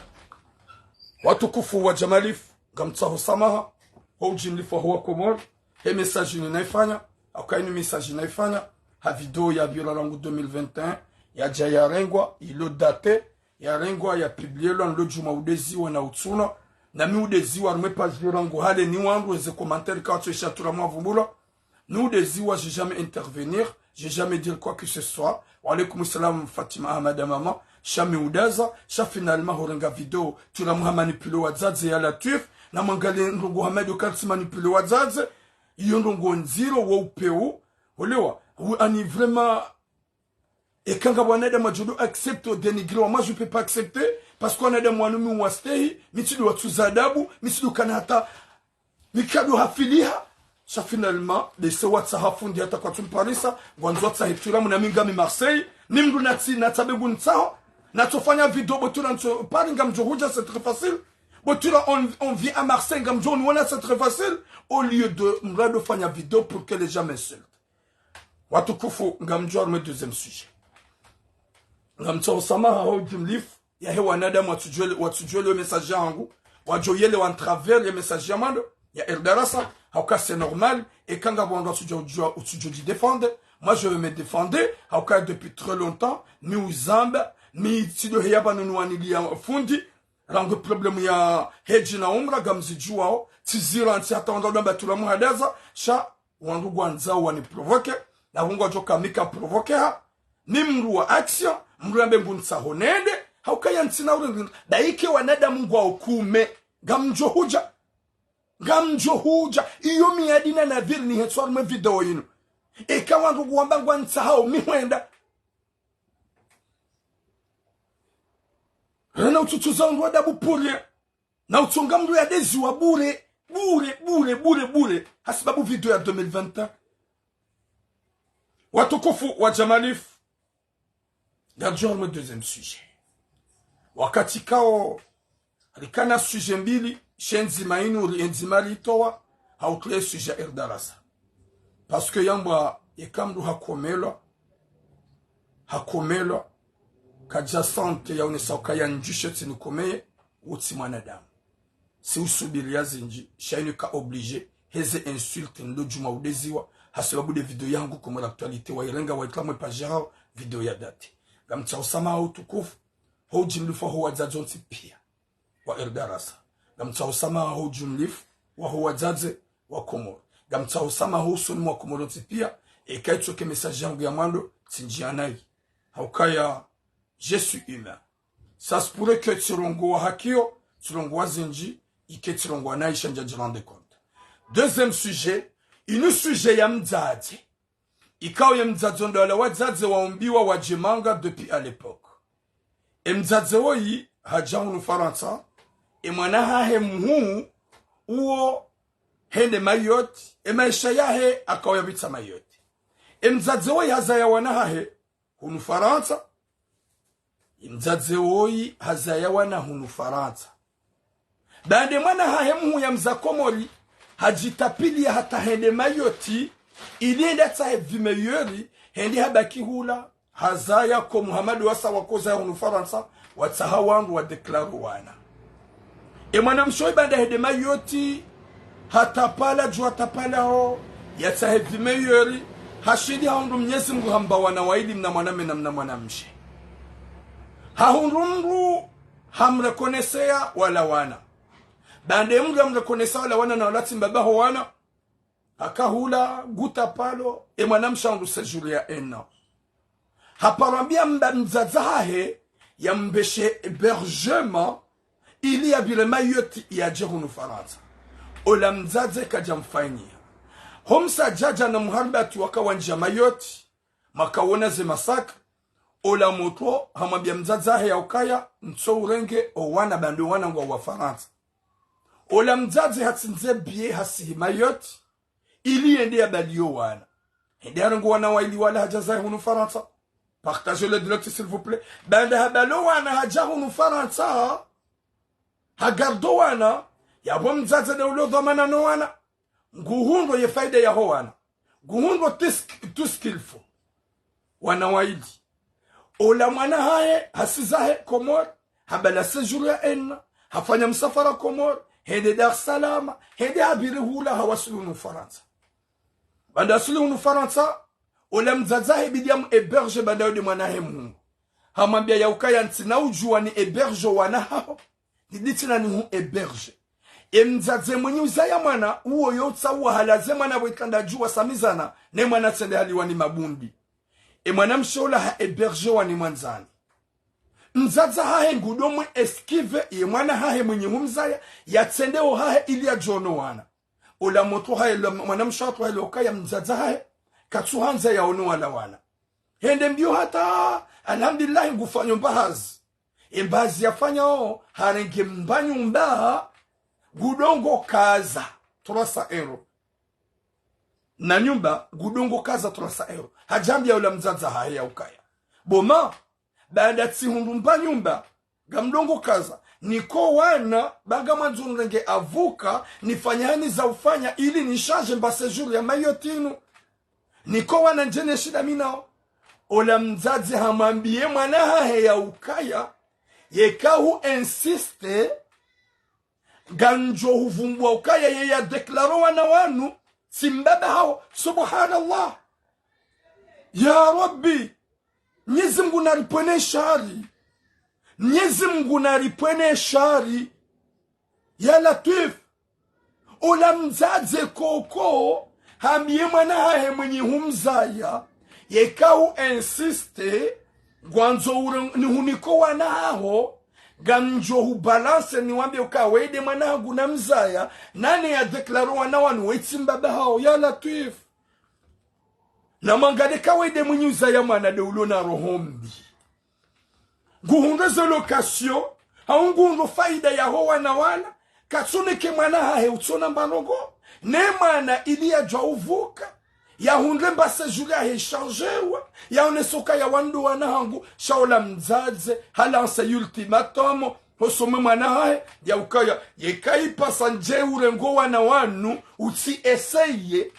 Watukufu wa Jamalif. Gamtsaho samaha. Hojimlifu huwa komor. He message ni naifanya. Akaini message naifanya. Ha video ya viola langu 2021. Ya jaya rengwa. Ilo date. Ya rengwa ya publié lo nlo juma udeziwa na utsuna. Na mi udeziwa rume page rangu hale ni wangu. Eze commentaire quand tu chatura mwa vumula. Nous udeziwa j'ai jamais intervenir. J'ai jamais dire quoi que ce soit. Wa alaikum salam Fatima Ahmad Mama. Shami udaza. Sha finalement horenga video. Tu la muha manipule wadzadze ya latif. Na mangale ndongo Hamadu kansi manipule wadzadze. Iyo ndongo nziro wa upeu. Olewa. Ani vraiment. Et quand on a des majodo accepte ou dénigrer, moi je peux pas accepter parce qu'on a des mwanumi wastehi, mitidu watuzadabu, mitidu kanata, mikado hafiliha. Ça finalement, les sewatsa hafundi hata kwa tumparisa, wanzotsa hitula munaminga mi Marseille, nimdu nati natabebu ntao, natofanya video botula nto pari ngamjohuja, c'est très facile. Botula on vient à Marseille ngamjo nuona, c'est très facile. Au lieu de mrado fanya vidéo pour que les gens m'insultent. Watukufu ngamjo arme deuxième sujet. Ngamtso samaha ho jimlif ya hewa nada watujwe le message yangu wajoyele wa travers le message yamando ya erdarasa hauka c'est normal et quand ngabonga utujodi défendre moi je vais me défendre hauka depuis très longtemps ni uzamba ni tido heyaba no wanilia fundi rango problème ya hedge na umra gamzijua tizira anti atanda ndo batula muhadaza sha wangu gwanza wani provoke na wangu joka mika provoke ha ni mru wa action mruambe mbunsa honende haukaya ntina uri daike wanada mungu wa ukume gamjo huja iyo miyadina na vili ni hetsuwa me video yinu eka wangu guwambangwa nta hao miwenda rana ututuza ungu wadabu pule na utunga mru ya dezi wa bure hasibabu video ya 2020 watukufu wa Jamalif. Gardons le deuxième sujet. Wakati kao alikana sujet mbili shenzi mainu enzimali toa haukle sujet erdarasa. Parce que yamba yekamdu hakomelo kaja sante ya unesauka ya njushe tinukomeye uti mwanadamu. Si usubiri ya zinji shainu ka oblige heze insulte ndo juma udeziwa hasibabu de video yangu comme l'actualité wa irenga wa iklamwe pajao video ya dati. Gamcha usama utukufu ho jimlifu ho wadzadze pia wa erdarasa. Gamcha usama ho jimlifu wa ho wadzadze wa Komoro. Gamcha usama ho sunu wa Komoro pia e kaitsoke message yangu ya mwando tinjianai haukaya je suis humain. Ça se pourrait que tsirongo wa hakio tsirongo wa zinji ike tsirongo wa nai shanja jirande compte. Deuxième sujet, inu sujet ya mdzadze. Ikao ya mdzadze ndola wadzadze waumbiwa wajimanga depuis à l'époque. E mdzadze woyi hajahunu Faransa. E mwana hahe mhuu uo hende mayoti. E maisha yahe akao ya bitsa mayoti. E mdzadze woyi hazaya wana hahe hunu Faransa. E mdzadze woyi hazaya wana hunu Faransa. Bande mwana hahe mhuu ya mzakomori hajitapili ya hata hende mayoti. Ilienda tsahe vimeyori hendi habaki hula hazaya ko Muhammadu wasa wakoza hunu Faransa watsaha wangu wa deklaru wana. E mwana mshoi banda hende mayoti hatapala jua tapala ho ya tsahe vimeyori hashidi haundu mnyezi mgu hamba wana waili mna mwaname na mna mwanamshe. Haundu hamrekonesea wala wana. Bande mgu hamrekonesea wala wana na walati mbabaho wana. Hakahula guta palo e mwanamshangu sejuli ya ena. Haparambia mzazahe ya mbeshe hébergement ili ya vile mayoti ya jehunu Faransa. Ola mzaze kaja mfanyia. Homsa jaja na muharbati wakawanja mayoti makawona ze masaka. Ola moto hamabia mzazahe ya ukaya nso urenge o wana bandu wana ngwa wa Faransa. ola mzazi hatsinze bie hasi mayot ili ende ya balio wana ende harangu wana wa ili wala hajaza hunu Faransa. Partagez le direct s'il vous plaît. Banda habalo wana haja hunu Faransa hagardo wana ya mzazi de ulo dhamana no wana nguhundo ye faida ya ho wana nguhundo tout ce qu'il faut wana wa ili ola mwana hae hasizahe Komor habala séjour ya enna hafanya msafara Komor hende Dar es Salaam hende habiri hula hawasulu Faransa. Banda asulu Faransa ola mzazahe bidiam héberge banda yode mwana he Mungu hamambia ya ukaya ntina ujua ni héberge wana hao niditina ni hu héberge mzaze mwenye uzaya mwana uo yotsa uwa halaze mwana wikanda juwa samizana ne mwana tsende haliwa ni mabundi mwana mshola ha héberge wani mwanzani mzaza hahe ngudomwe esquive ye mwana hahe mwenye humzaya ya tsendeo hahe ili ya jono wana ola moto hahe mwana mshatu hahe lokaya mzaza hahe katsuhanza ya onu wala wana hende mbio hata alhamdulillah ngufanyo mbahazi mbahazi yafanya o harenge mbanyu mbaha gudongo kaza 300 euro na nyumba gudongo kaza 300 euro hajambi ya ula mzaza hahe ya ukaya boma baada tsihundu mba nyumba gamdongo kaza niko wana baga manzunrenge avuka nifanyani za ufanya ili nishaje mba séjour ya mayotinu niko wana njene shida minao ola mzazi hamambie mwana hahe ya ukaya yekahu insiste ganjo huvumbwa ukaya ye ya deklaro wana wanu simbaba hao subhanallah ya Rabbi Mwenyezi Mungu naripwene shari. Mwenyezi Mungu naripwene shari. Ya Latif. Ola mzaze koko. Hambie mwana hahe mwenye humzaya. Yekau insiste. Gwanzo ni huniko wana hao. Ganjo hubalance ni wambie ukawede mwana hagu na mzaya. Nane ya deklaro wana wanu wetsimbaba hao. Ya Latif. Na mangade kawede mwenye uzaya mwana de ulo na rohombi. Guhundezo lokasyon. Haungundo faida ya hoa na wana. Katsune ke mwana hahe utsona mbanogo. Ne mwana ili ya jwa uvuka. Ya hunde mbase juli ya hechangewa. Ya unesoka ya wandu wana hangu. Shaola mzaze. Halanse ultimatomo. Hosome mwana hahe. Ya ukaya. Yekai pasanje urengo wana wanu. Uti eseye.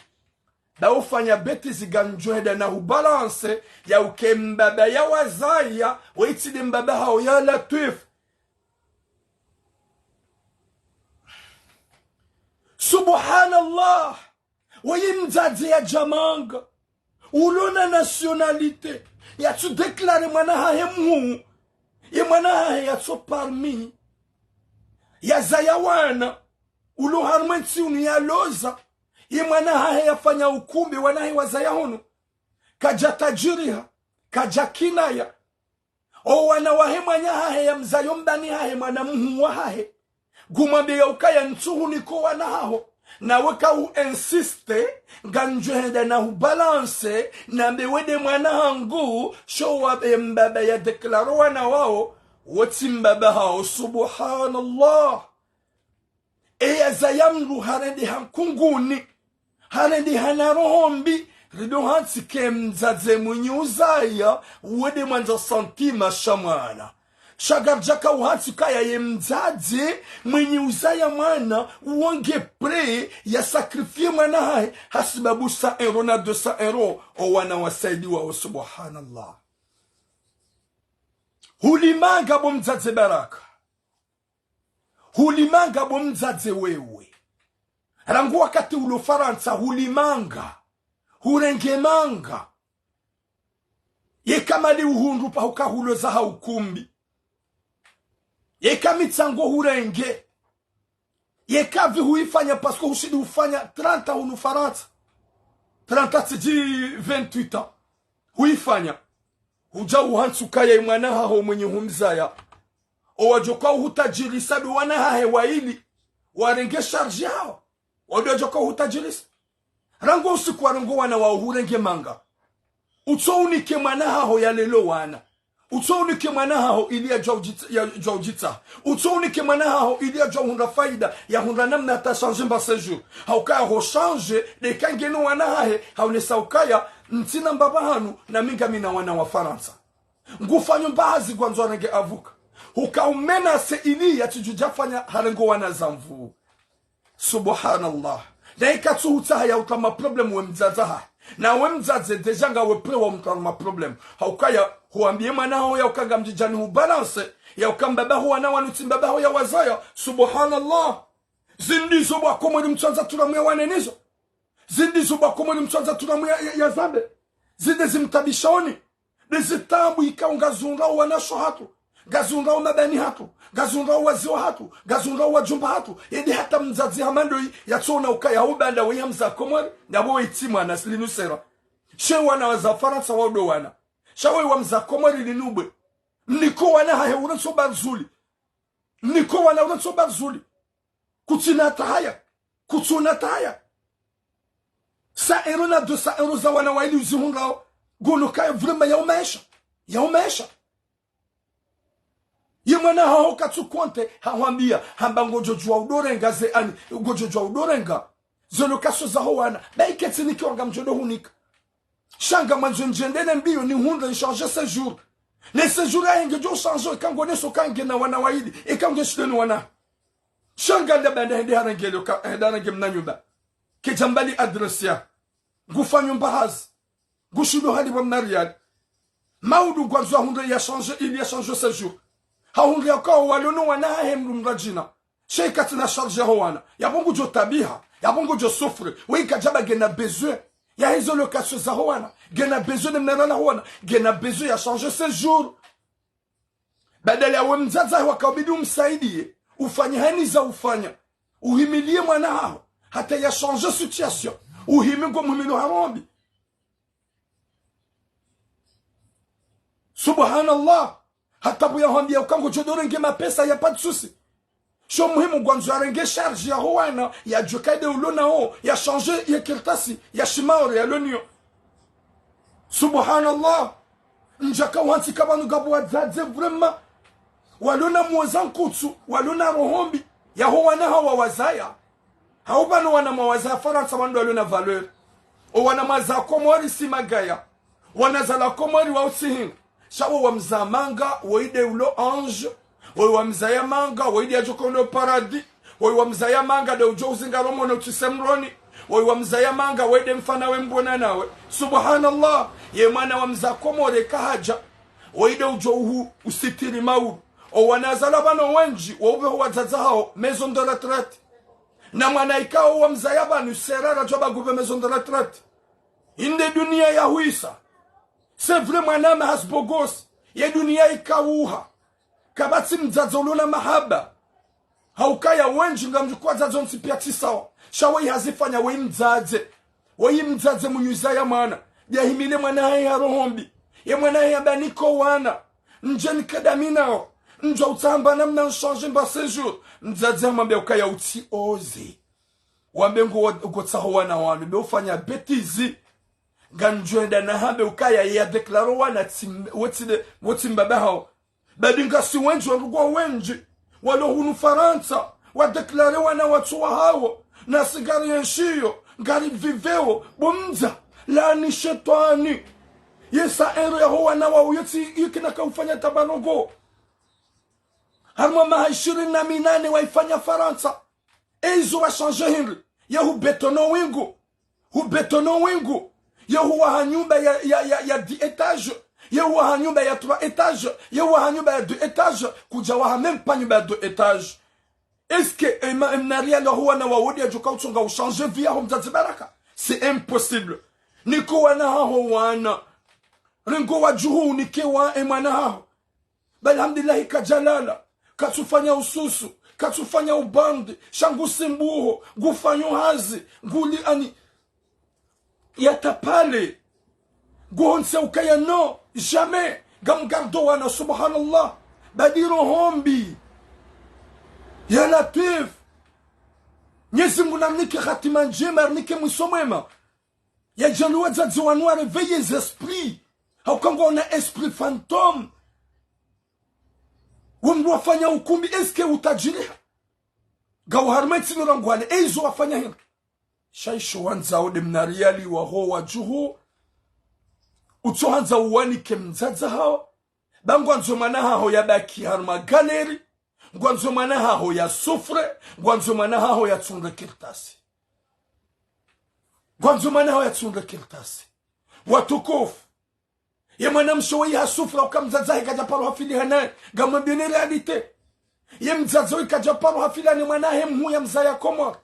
Da ufanya beti ziganjoheda na ubalance ya ukembaba ya wazaya waitide mbaba hao ya Latif. Subhanallah. Waye mzazi ya jamanga ulona nationalite ya tu deklare mwana hahe Mungu ya mwana hahe ya tu parmi ya zayawana ulo harmenti unu ya loza ye mwana hahe yafanya ukumbi wanahe wazaya hono kaja tajiriha kaja kinaya o wana wahe mwanya hahe ya mzayo mbani hahe mwana muhu wa hahe gumambe ya ukaya ntuhu niko wana haho na weka u insiste ganjohenda na ubalance na mbewede mwana hangu showa mbaba ya deklaro wana wao wati mbaba hao subhanallah ya zayamru harende hankunguni Harendi hana rohombi rido hansi ke mzaze mwenye uzaya uwede mwanza santima shamwana shagarjaka uhansi kaya ye mzaze mwenye uzaya mwana uwange pre ya sakrifie mwana hai hasibabu 100 euro na 200 euro o wana wasaidi wa subhanallah. Hulimanga bo mzaze baraka. Hulimanga bo mzaze wewe. Rangu wakati ulo Faransa hulimanga. Hurengemanga. Ye kamali uhundu pa huka hulo za haukumbi. Ye kamitsango hurenge. Ye kavi huifanya pasko hushidi ufanya 30 unu Faransa. 30 tiji 28 ans. Huifanya. Huja uhansuka ya imwana haho mwenye humzaya. Owajoka hutajirisa duwana hahe waili. Warenge charge hao. Owajoka hutajirisa. Rango usiku warango wana wa uhurenge manga. Uto unike mwana haho ya lelo wana. utonike mwana hao ili ya jaujita utonike mwana hao ili ya jaunda faida ya hunda namna ta changer mba séjour haukaya ho changer de kangeno wana hahe haunesa ukaya ntina mbaba hanu na minga mina wana wa Faransa ngufanyo baadhi kwanza wange avuka ukaumena se ili ya tujujafanya harengo wana zamvu subhanallah na ikatu utaha ya utama problem we mzazaha na we mzaze deja nga we pre wa mtama problem haukaya huambie mwana hao ya ukanga mjijani hubalance ya ukambaba huwa na wanutimbaba hao ya wazaya subhanallah zindi zobwa komori mtwanza turamu ya wanenizo zindi zobwa komori mtwanza turamu ya zambe zinde zimtabishoni nizitabu ikaunga zunrao wanasho hatu gazunrao mabani hatu gazunrao waziwa hatu gazunrao wajumba hatu yedi hata mzazi hamando ya tona ukaya ubanda we hamza komori na wewe itimwa na slinusera shewa na waza Faransa wado wana shawe wa mza komori linubwe niko wana hahe unanso barzuli niko wana unanso barzuli kutina tahaya kutuna tahaya sa erona do sa eroza wana waili uzihunrao gono kaya vrema ya umesha yemwana hao katu konte hawambia hamba ngojojwa udorenga ze ani ngojojwa udorenga zolo kaso za howana baiketi nikiwanga mjodo hunika shanga manzo njendene mbio ni hunda ni changer séjour les séjours a ngejo changer kangone so kange na wana waidi e kange shideni wana shanga ndabanda hende harangelo ka ndarange mnanyumba kijambali adresia gufanyo mbahazi gushido hali wa mariad maudu kwanza hunda ya changer il ya changer séjour haungi yakao walono wana hemru mrajina sheikati na charge howana yabongo jo tabiha yabongo jo sofre we kajaba gena besoin ya hizo location za howana gena besoin de mnana howana gena besoin ya changer séjour badala ya mzaza wakabidi umsaidie ufanye hani za ufanya uhimilie mwana hao hata ya changer situation uhimingo mumilo harambi subhanallah hata buya hambia ukango jodorenge mapesa ya pas de souci sho muhimu gwanzo arenge charge ya howana ya jokade ulona o ya changer ya kirtasi ya shimaore ya lonio subhanallah njaka wanti kabanu gabwa zadze vraiment walona muwazankutu walona rohombi ya howana hawa wazaya haubano wana mawaza Faransa wando walona valeur o wana maza komori simagaya wana zala komori wa usihin shawo wa mzamanga waide ulo ange wa mzaya manga waide ajokono paradis wa mzaya manga de ujo uzinga romo no tusemroni wa mzaya manga waide mfana we mbona nawe subhanallah ye mwana wa mza komore kahaja waide ujo uhu usitiri mauru o wanazala bano wenji wa ube wazaza hao maison de retraite na mwana ikao wa mzaya banu serara joba gube maison de retraite inde dunia ya huisa c'est vraiment nama hasbogos ya dunia ikauha kabati mzazolona mahaba haukaya wenji ngamjukwa zazo nsipiati sawa shawe hazifanya we mzaze munyuza ya mwana ya himile mwana ya rohombi ya mwana ya baniko wana njeni kadamina njwa utamba namna changer mba séjour mzaze mwambia ukaya uti ozi wambengo ukotsaho wana wanu be ufanya betizi ganjwenda na habe ukaya ya deklaro wana wotimba hao badinga si wenji wanugwa wenji walo hunu Faransa wa deklare wana watu wa hao na sigari yenshiyo ngari viveo bumza la ni shetani yesa ero ya huwa na wa uyeti yukina kaufanya tabanogo harma maha 28 waifanya Faransa eizo wa changer Henry ya hubetono wingu Yehuwa hanyumba ya 10 étages. Yehuwa hanyumba ya 3 étages. Yehuwa hanyumba ya 2 étages. Kujawa même pas nyumba ya 2 étages. Est-ce que mnaria na huwa na wawodi ya joka utunga uchanger via homzazi baraka? C'est impossible. Niko wana hao wana. Ringo wa juhu nikewa emwana hao. Balhamdillahi kajalala. Katufanya ususu. Katufanya ubandi. Shangu simbuho. Gufanyo hazi. Guli ani. Yatapale gonse ukaya no jamais gamgardo wana subhanallah badiro hombi ya latif nyezi munamnike khatima njema nike musomema ya jaluwa za ziwanwa réveiller les esprits haukango na esprit fantôme Wamdu wafanya ukumbi eske utajiri. Gauharmeti nurangwane eizo wafanya hili. Shaisho wanza ode mnariali wa ho wa juhu. Uto hanza uwani kemzaza hao. Bangwanzo manaha ho ya baki harma galeri. Ngwanzo manaha ho ya sufre. Ngwanzo manaha ho ya tsunga kirtasi. Ngwanzo manaha ho ya tsunga kirtasi. Watukufu. Ye mwanamsho ya sufra ukamzaza hikaja paro hafili hanaye. Gama biene realite. Ye mzazo hikaja paro hafili hanaye mwanahe mhu ya mzaya komor.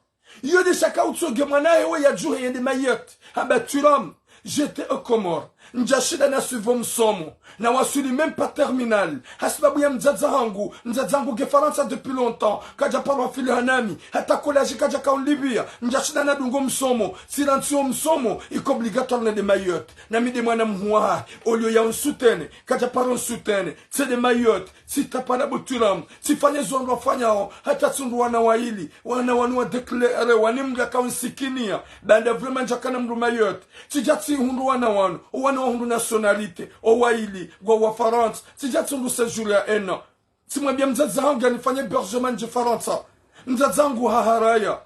Yode shaka utsoge mwanahe we ya juhe yende mayot. Haba turam. J'étais au Comore. Njashida na suivo msomo. Na wasuli même pas terminal. Hasbabu ya mzadzangu. Mzadzangu ge Faransa depuis longtemps. Kaja parwa fili hanami. Hata collège kaja ka en Libya. Njashida na dungo msomo. Silancio msomo. Iko obligatoire de Mayotte. Na mi de mwana mhuaha. Olio ya unsutene. Kaja parwa unsutene. Tse de Mayotte. Si tapana buturam. Si fanye zongo fanyao. Hata tsundu wana waili. Wana wanua declare. Wanimga ka unsikinia. Banda vraiment njakana mru Mayotte. Tijati hundu wana wanu. Wana hundu nationalite. Owaili. Gwa wa France. Tijati hundu sejuri ya ena. Simwabia mzazi hangu ya nifanye bergement nje Faransa. Mzazi hangu haharaya.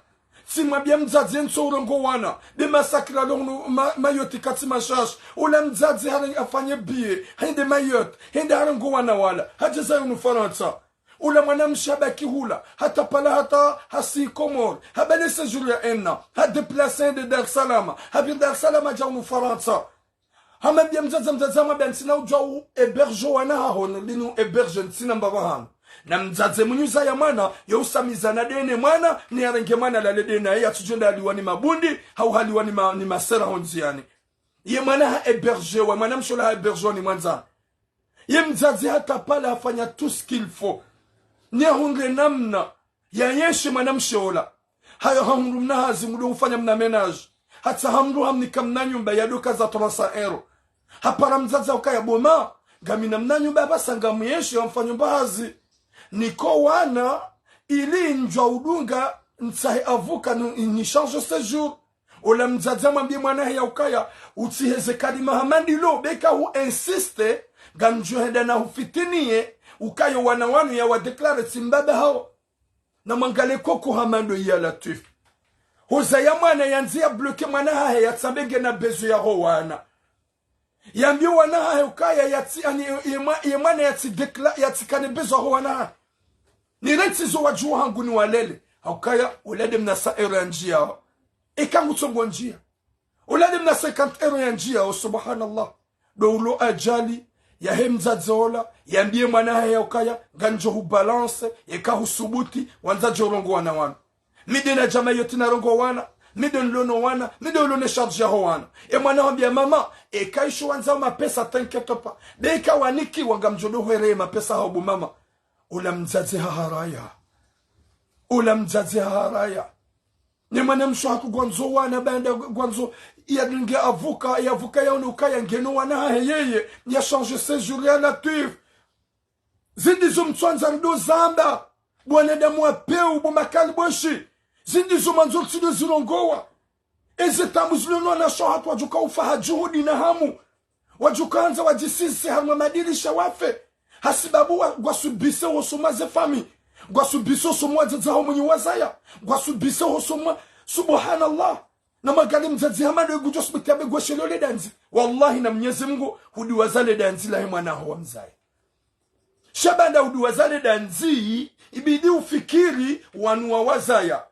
Simwabia mzazi enso urongo wana. De masakra longu Mayotte kati mashash. Ula mzazi afanye biye. Hende Mayotte. Hende harango wana wala. Hajaza yunu Faransa. Ula mwana mshabaki hula. Hata pala hata hasi Komor. Habele sejuri ya ena. Ha deplase de Dar Salama. Habir Dar Salama jaunu Faransa. Hamambia mzazi hamambia ntina ujua eberjo wana hahona. Linu eberjo ntina mbavahana. Na mzazi mnyuza ya mwana. Ya usamiza na dene mwana. Ni arenge mwana lale dene. Ya tujunda haliwani mabundi. Hau haliwani ni masera honziani. Ye mwana ha eberjo wa. Mwana mshola ha eberjo ni mwanza. Ye mzazi hata pala hafanya tout ce qu'il faut. Ni hungle namna ya yeshe manamshola. Hayo hamru mnahazi mudu ufanya mna menage. Hata hamru hamnika mna nyumba ya duka za 300 euro. Hapara mzaza ukaya boma. Gamina mna nyumba basanga muyeshe wa mfanyo mbahazi. Niko wana ili njwa udunga nsahe avuka ni change séjour. Ola mzaza mwambie mwana ya ukaya. Utiheze kalima hamandi lo. Beka hu insiste. Ganjo heda na hufitinie. Ukayo wanawanu ya wadeklare simbabe hao. Na mangale koko hamando ya latif. Hoza ya mwana yanzia bloke mwana hahe ya tsambenge na bezo ya ho wana. Yambio wana hahe ukaya ya mwana ya tsikane bezo ho wana hahe. Niretizo wajua hangu ni walele. Ukaya ulede mnasa ero ya njia. Ekangu tsongo njia. Ulede mnasa 50 ero ya njia. Subhanallah. Doulo ajali. Ya hemzazola, ya mbie mwana ya ukaya, ganjo hu balance, eka hu subuti, wanza jorongo wana wana. Mide na jama yoti na rongo wana, mide nlono wana, mide ulone charge ya ho wana. E mwana wambia mama, eka isho wanza mapesa tenkete pa. Beka waniki wanga mjodo huere mapesa haubu mama. Ula mzazi haharaya. Ula mzazi haharaya. Ni mwana msho haku gwanzo wana banda gwanzo. Ya nge avuka ya unukaya ngeno wana yeye. Ya change séjour ya latif. Zindizo mtwanza ndo zamba. Bwana damu wa peu bumakali boshi. Zindizo manzol sido zilongowa. Eze tamu zilono na shohat wajuka ufaha juhudi na hamu. Wajuka anza wajisisi harma madirisha wafe. Hasibabu wasubise hosomaze fami. Wasubise hosomwa zazaho mwenye wazaya. Wasubise hosomwa subhanallah. Na magali mzazi hamado yugu josu bitabe gwa shelole danzi. Wallahi na mnyezi Mungu hudi wazale danzi la hema na huwa mzai. Shabanda hudi wazale danzi ibidi ufikiri wanuwa wazaya.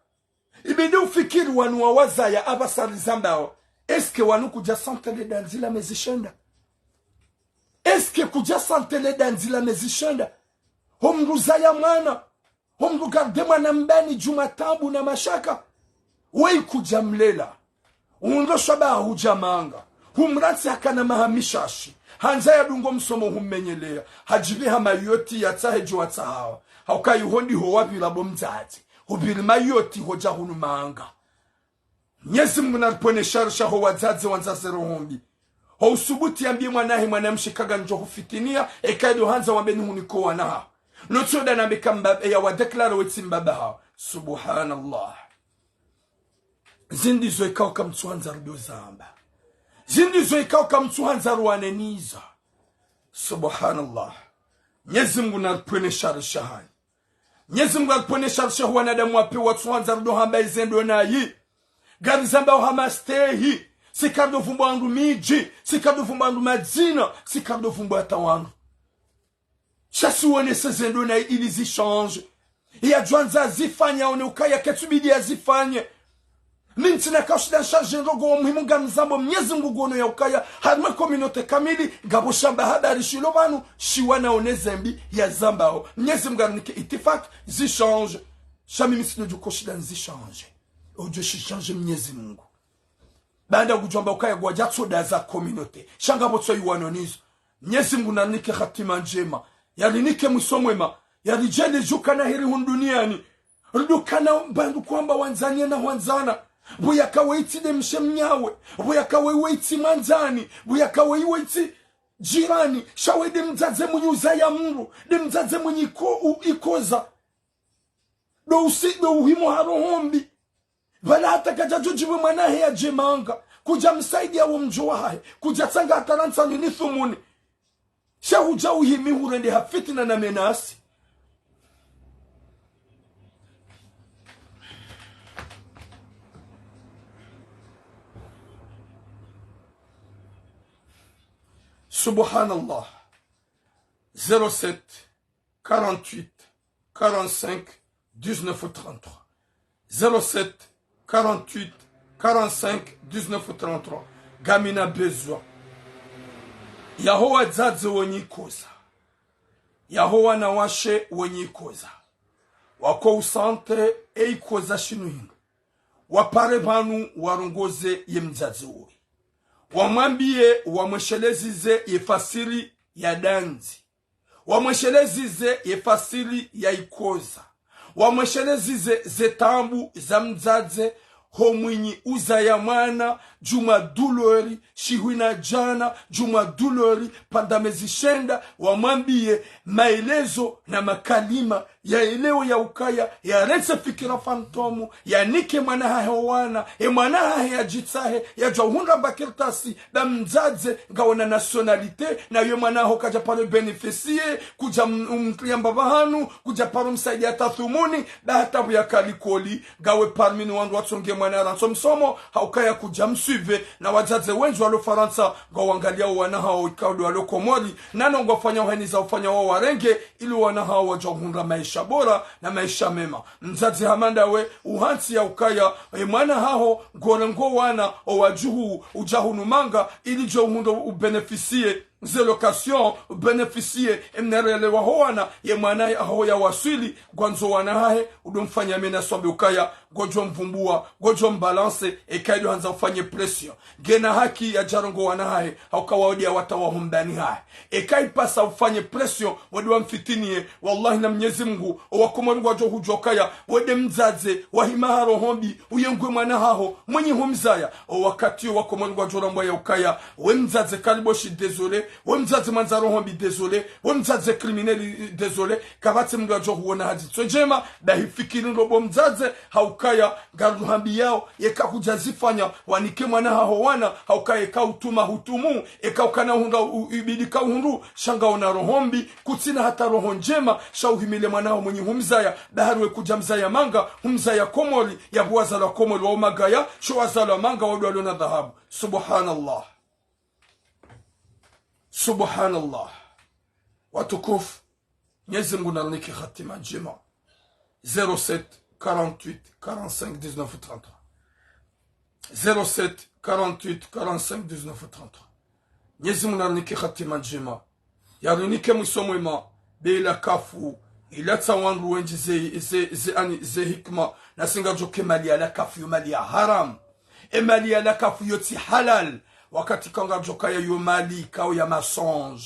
Ibidi ufikiri wanuwa wazaya abasari zambao. Eske wanu kuja santele danzi la mezishenda? Eske kuja santele danzi la mezishenda? Homru zaya mwana. Homru garde mwana mbani jumatambu na mashaka. Wei kuja mlela. Undo shaba hujamanga. Humratsi hakana mahamishashi. Hanza ya dungo msomo humenyelea. Hajibi hamayoti ya taheju wa tahawa. Hauka yuhondi huwabi labo mzazi. Hubiri mayoti hoja hunu maanga. Nyezi Mungu naripone sharisha ho wazazi wanzazero hombi. Ho usubuti ya mbi mwanahi mwanamshikaga njo hufitinia. Ekaido hanza wambeni huniko wanaha. Notsoda na mbeka ya wadeklaro wetsi mbabaha. Subhanallah. Zindizo ikao kamtuanza rudo zamba. Zindizo ikao kamtuanza ruaneniza. Subhanallah. Mwenyezi Mungu narpwene sharisha hai. Mwenyezi Mungu alpwene sharisha wanadamu wape watu wanzardo hamba izendo na yi. Gari zamba uhamastehi. Sikardo vumbo andu miji. Sikardo vumbo andu madzina. Sikardo vumbo atawandu. Chasi wane se zendo na yi ili zichange. Ya juanza zifanya one ukaya ketubidi ya zifanye. Nintina kashida charge ndogo muhimu gamzambo Mwenyezi Mungu gono ya ukaya harma community kamili gabo shamba habari shilobanu shiwana onezembi ya zambao Mwenyezi Mungu anike itifak zi change shami misino du koshida zi change ojo shi change Mwenyezi Mungu banda kujomba ukaya gwa jatso daza community shanga botso yuwanonizo Mwenyezi Mungu nanike hatima njema yalinike musomwema yalijele jukana heri hunduniani rudukana bandu kwamba wanzania na wanzana Buyaka waiti de mshemnyawe. Buyaka waiti manzani. Buyaka waiti jirani. Shawe de mzaze mwenye uzaya muru. De mzaze mwenye ikoza. Do uhimo harohombi. Bala hata kajajujiwe manahe ya jemanga. Kuja msaidi ya wamjua hai. Kuja tanga atalansa linithumuni. Shahuja uhimi hurende hafitina na menasi. Subhanallah. 07 48 45 19 33. 07 48 45 19 33. Gamina besoin. Yahowa zadze wenye koza. Yahowa na washe wenye koza. Wako usante koza shinuhinga. Wapare banu warongoze ye mzadze woy. Wamwambie wamweshelezize yefasiri ya danzi. Wamweshelezize yefasiri ya ikoza. Wamweshelezize zetambu za mzadze homwinyi uza ya mwana juma dulori shihuina jana juma dulori pandamezi shenda. Wamwambie maelezo na makalima ya eleo ya ukaya ya retse fikira fantomu ya nike mwanahahe wana mwanahahe ya jitsahe ya jauhunda bakirtasi da mzadze gawana nationalite na yo mwanaho kaja palo beneficie kuja mkliamba bahanu kuja palo msaidi ya tathumuni da hatabu ya kalikoli gawe parmini wandu watsonge mwana ranso msomo haukaya kuja msuive na wazadze wenju walo Faransa gawangalia wanahao ikaudu walo Komori nanongo wafanya uheniza ufanya warenge ili wanahao wajauhunda maisha bora na maisha mema. Mzazi hamanda we uhansi ya ukaya mwana haho gorengo wana owajuhu ujahunumanga ili jo mundo ubeneficie ze location beneficie mnerele wa hoana ye mwana aho ya wasili gwanzo wana hahe udomfanya mena sombe ukaya gojo mvumbua gojo mbalance ekaido hanza ufanye pression gena haki ya jarongo wana hahe haukawaodia watawahumbani hahe ekai pasa ufanye pression wadi wa mfitinie wallahi na Mwenyezi Mungu wakomori wajo hujokaya wede mzaze wahimaharo hombi uyengwe mwana haho mwenye humzaya wakati wakomori wajo rambo ya ukaya we mzaze kaliboshi désolé we mzaze manzaro hombi désolé we mzaze crimineli désolé kabate mndu wajo huona hadi tsojema da hifikiri robo mzaze haukaya garu hambi yao yeka kujazifanya wanike mwana haho wana haukaya eka utuma hutumu eka ukana hunda ibidika hundu shanga ona rohombi kutina hata roho njema shauhimile mwanao mwenye humzaya daharwe kuja mzaya manga humzaya Komori ya buwaza la Komori wa umagaya shuwaza la manga wadwalo na dhahabu. Subhanallah. Subhanallah. Watukufu Mwenyezi Mungu nanike khatima njema. 07 48 45 19 33. 07 48 45 19 33. Mwenyezi Mungu nanike khatima njema. Yarinike mwisomwema bila kafu ilata wandu wenji ze hikma na singa joke mali ya la kafu mali ya haram mali ya la kafu yoti halal wakati kanga joka ya yo mali kao ya mensonge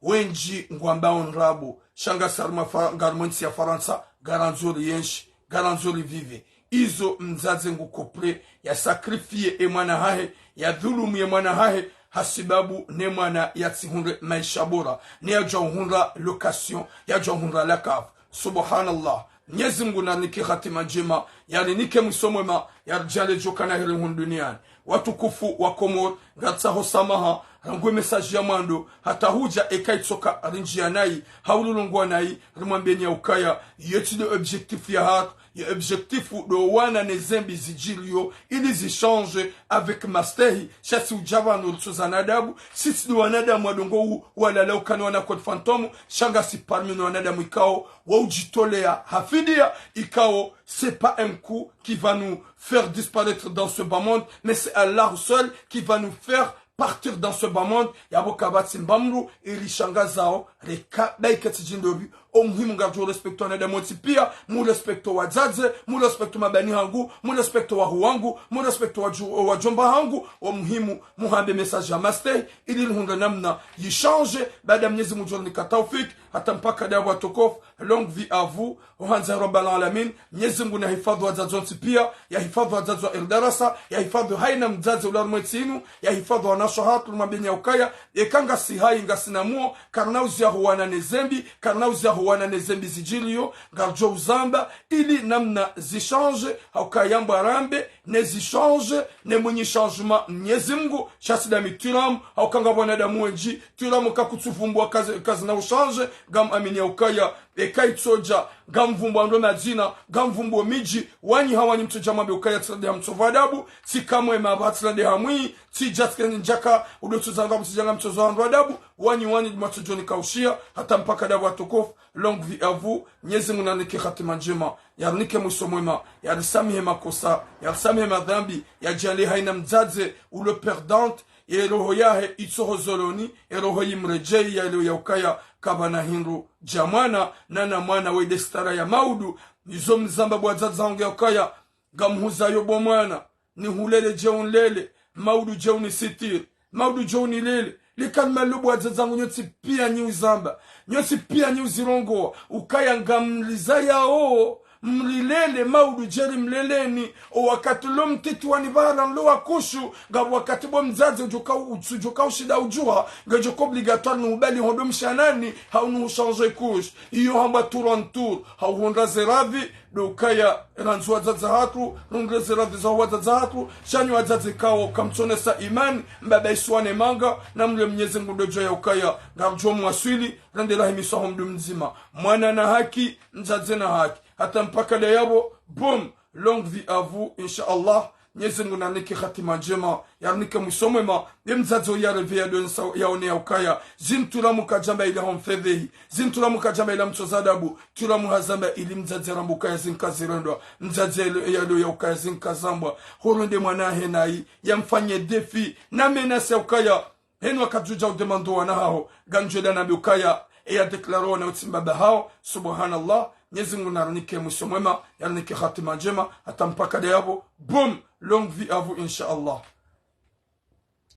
wenji ngwamba onrabu shanga sarma garmonti ya Faransa garanzuri yenshi garanzuri vive izo mzaze ngukople ya sakrifie mwana hahe ya dhulumu ya mwana hahe hasibabu ne mwana yatihunre maisha bora ne yajauhunra location yajauhunra lakaf. Subhanallah. Mwenyezi Mungu nanike khatima njema yalinike msomwema yarjale jokana hili duniani watukufu wa Komor gatsaho samaha rangwe message ya mando hata huja ekaitsoka rinjia nai haululungwa nai rimwambeni ya ukaya yeti de objectif ya hatu ya objectifu do wana nezembi zijilio ili zichange avec mastehi chasi ujava nurutsu zanadabu sisi do wanadamu wadongo huu wala leo kani wana kod fantomu shanga si parmi no wanadamu ikao wa ujitolea hafidia ikao c'est pas un coup qui va nous faire disparaître dans ce bas monde mais c'est Allah seul qui va nous faire partir dans ce bas monde yabo kabati mbamru ilishanga zao reka baikati jindobi omuhimu ngajo respecto na demoti pia mu respecto wa zadze mu respecto mabani hangu mu respecto wa huwangu mu respecto wa jomba hangu omuhimu muhambe message ya master ili hunga namna yichange baada mnyezi mujorni katawfik hata mpaka dawa watukofu longue vie à vous ohanza rabbal alamin mnyezi mungu na hifadhi wa zadzonti pia ya hifadhi wa zadzo eldarasa ya hifadhi haina mzazi ularmwetinu ya hifadhi wa nashahatu mabenya ukaya ekanga si hai ngasinamuo karnauzi ya huwana nezembi karnauzi ya huwana nezembi zijilio garjo uzamba ili namna zichange haukayamba rambe ne zichange ne mwenye changement mnyezi mungu chasidami turamu haukanga wanadamu wenji turamu kakutufumbua kazi na uchange gam amini ya ukaya ekaitsoja gamvumbo ndo majina gamvumbo miji wanyi hawani mtoja mabe ukaya tsade hamtsovadabu sikamwe mabatsade hamwi si jaskeni njaka udotuzanga msijanga mtozo ndo adabu wanyi matojoni kaushia hata mpaka dabu atukofu longue vie à vous nyezi munanike khatima njema yarnike musomwema yarisamihe makosa yarisamihe madhambi yajali haina mzaze ulo perdante roho yahe itsohozoloni roho yimrejei ya leo ya ukaya kabana hindu jamana nana mwana wede stara ya maudu nizo mzamba bwazaza onge ukaya gamhuza yobo mwana ni hulele jeunlele maudu jeuni sitir maudu jeuni lele likalma lubu wadzazangu nyoti pia nyi uzamba nyoti pia nyi uzirongo ukaya ngamliza yao mlilele maudu jeri mleleni o wakati lo mtiti wanibara lo wakushu ga wakati bo mzazi ujuka ushida ujua ga joko obligatoire nubali hondo mshanani haunu change couche iyo hamba tour en tour hauhonda zeravi dokaya ranzwa zaza hatu rungre zeravi za wazaza hatu shanyu wazazi kao kamtsonesa imani mbaba iswane manga na mle mnyezi ngudojo ya ukaya garjo mwaswili randela himiso homdu mzima mwana na haki mzazi na haki hata mpaka da yabo boom longue vie à vous inshallah nyezi nguna niki khatima njema yarnike musomema demzazo ya revea donsa yaone ya ukaya zintula mukajamba ila homfedhehi zintula mukajamba ila mtozadabu tula muhazamba ili mzazi rambuka zinkazirondwa mzazi yalo ya ukaya zinkazambwa horonde mwanahe nai yamfanye defi na menase ukaya henwa kajuja udemando wanahao ganjoda na ukaya ya deklaro na utimbaba hao subhanallah nyezi mungu narunike mwisho mwema yarunike khatima njema hata mpaka da yabo boom longue vie à vous inshallah.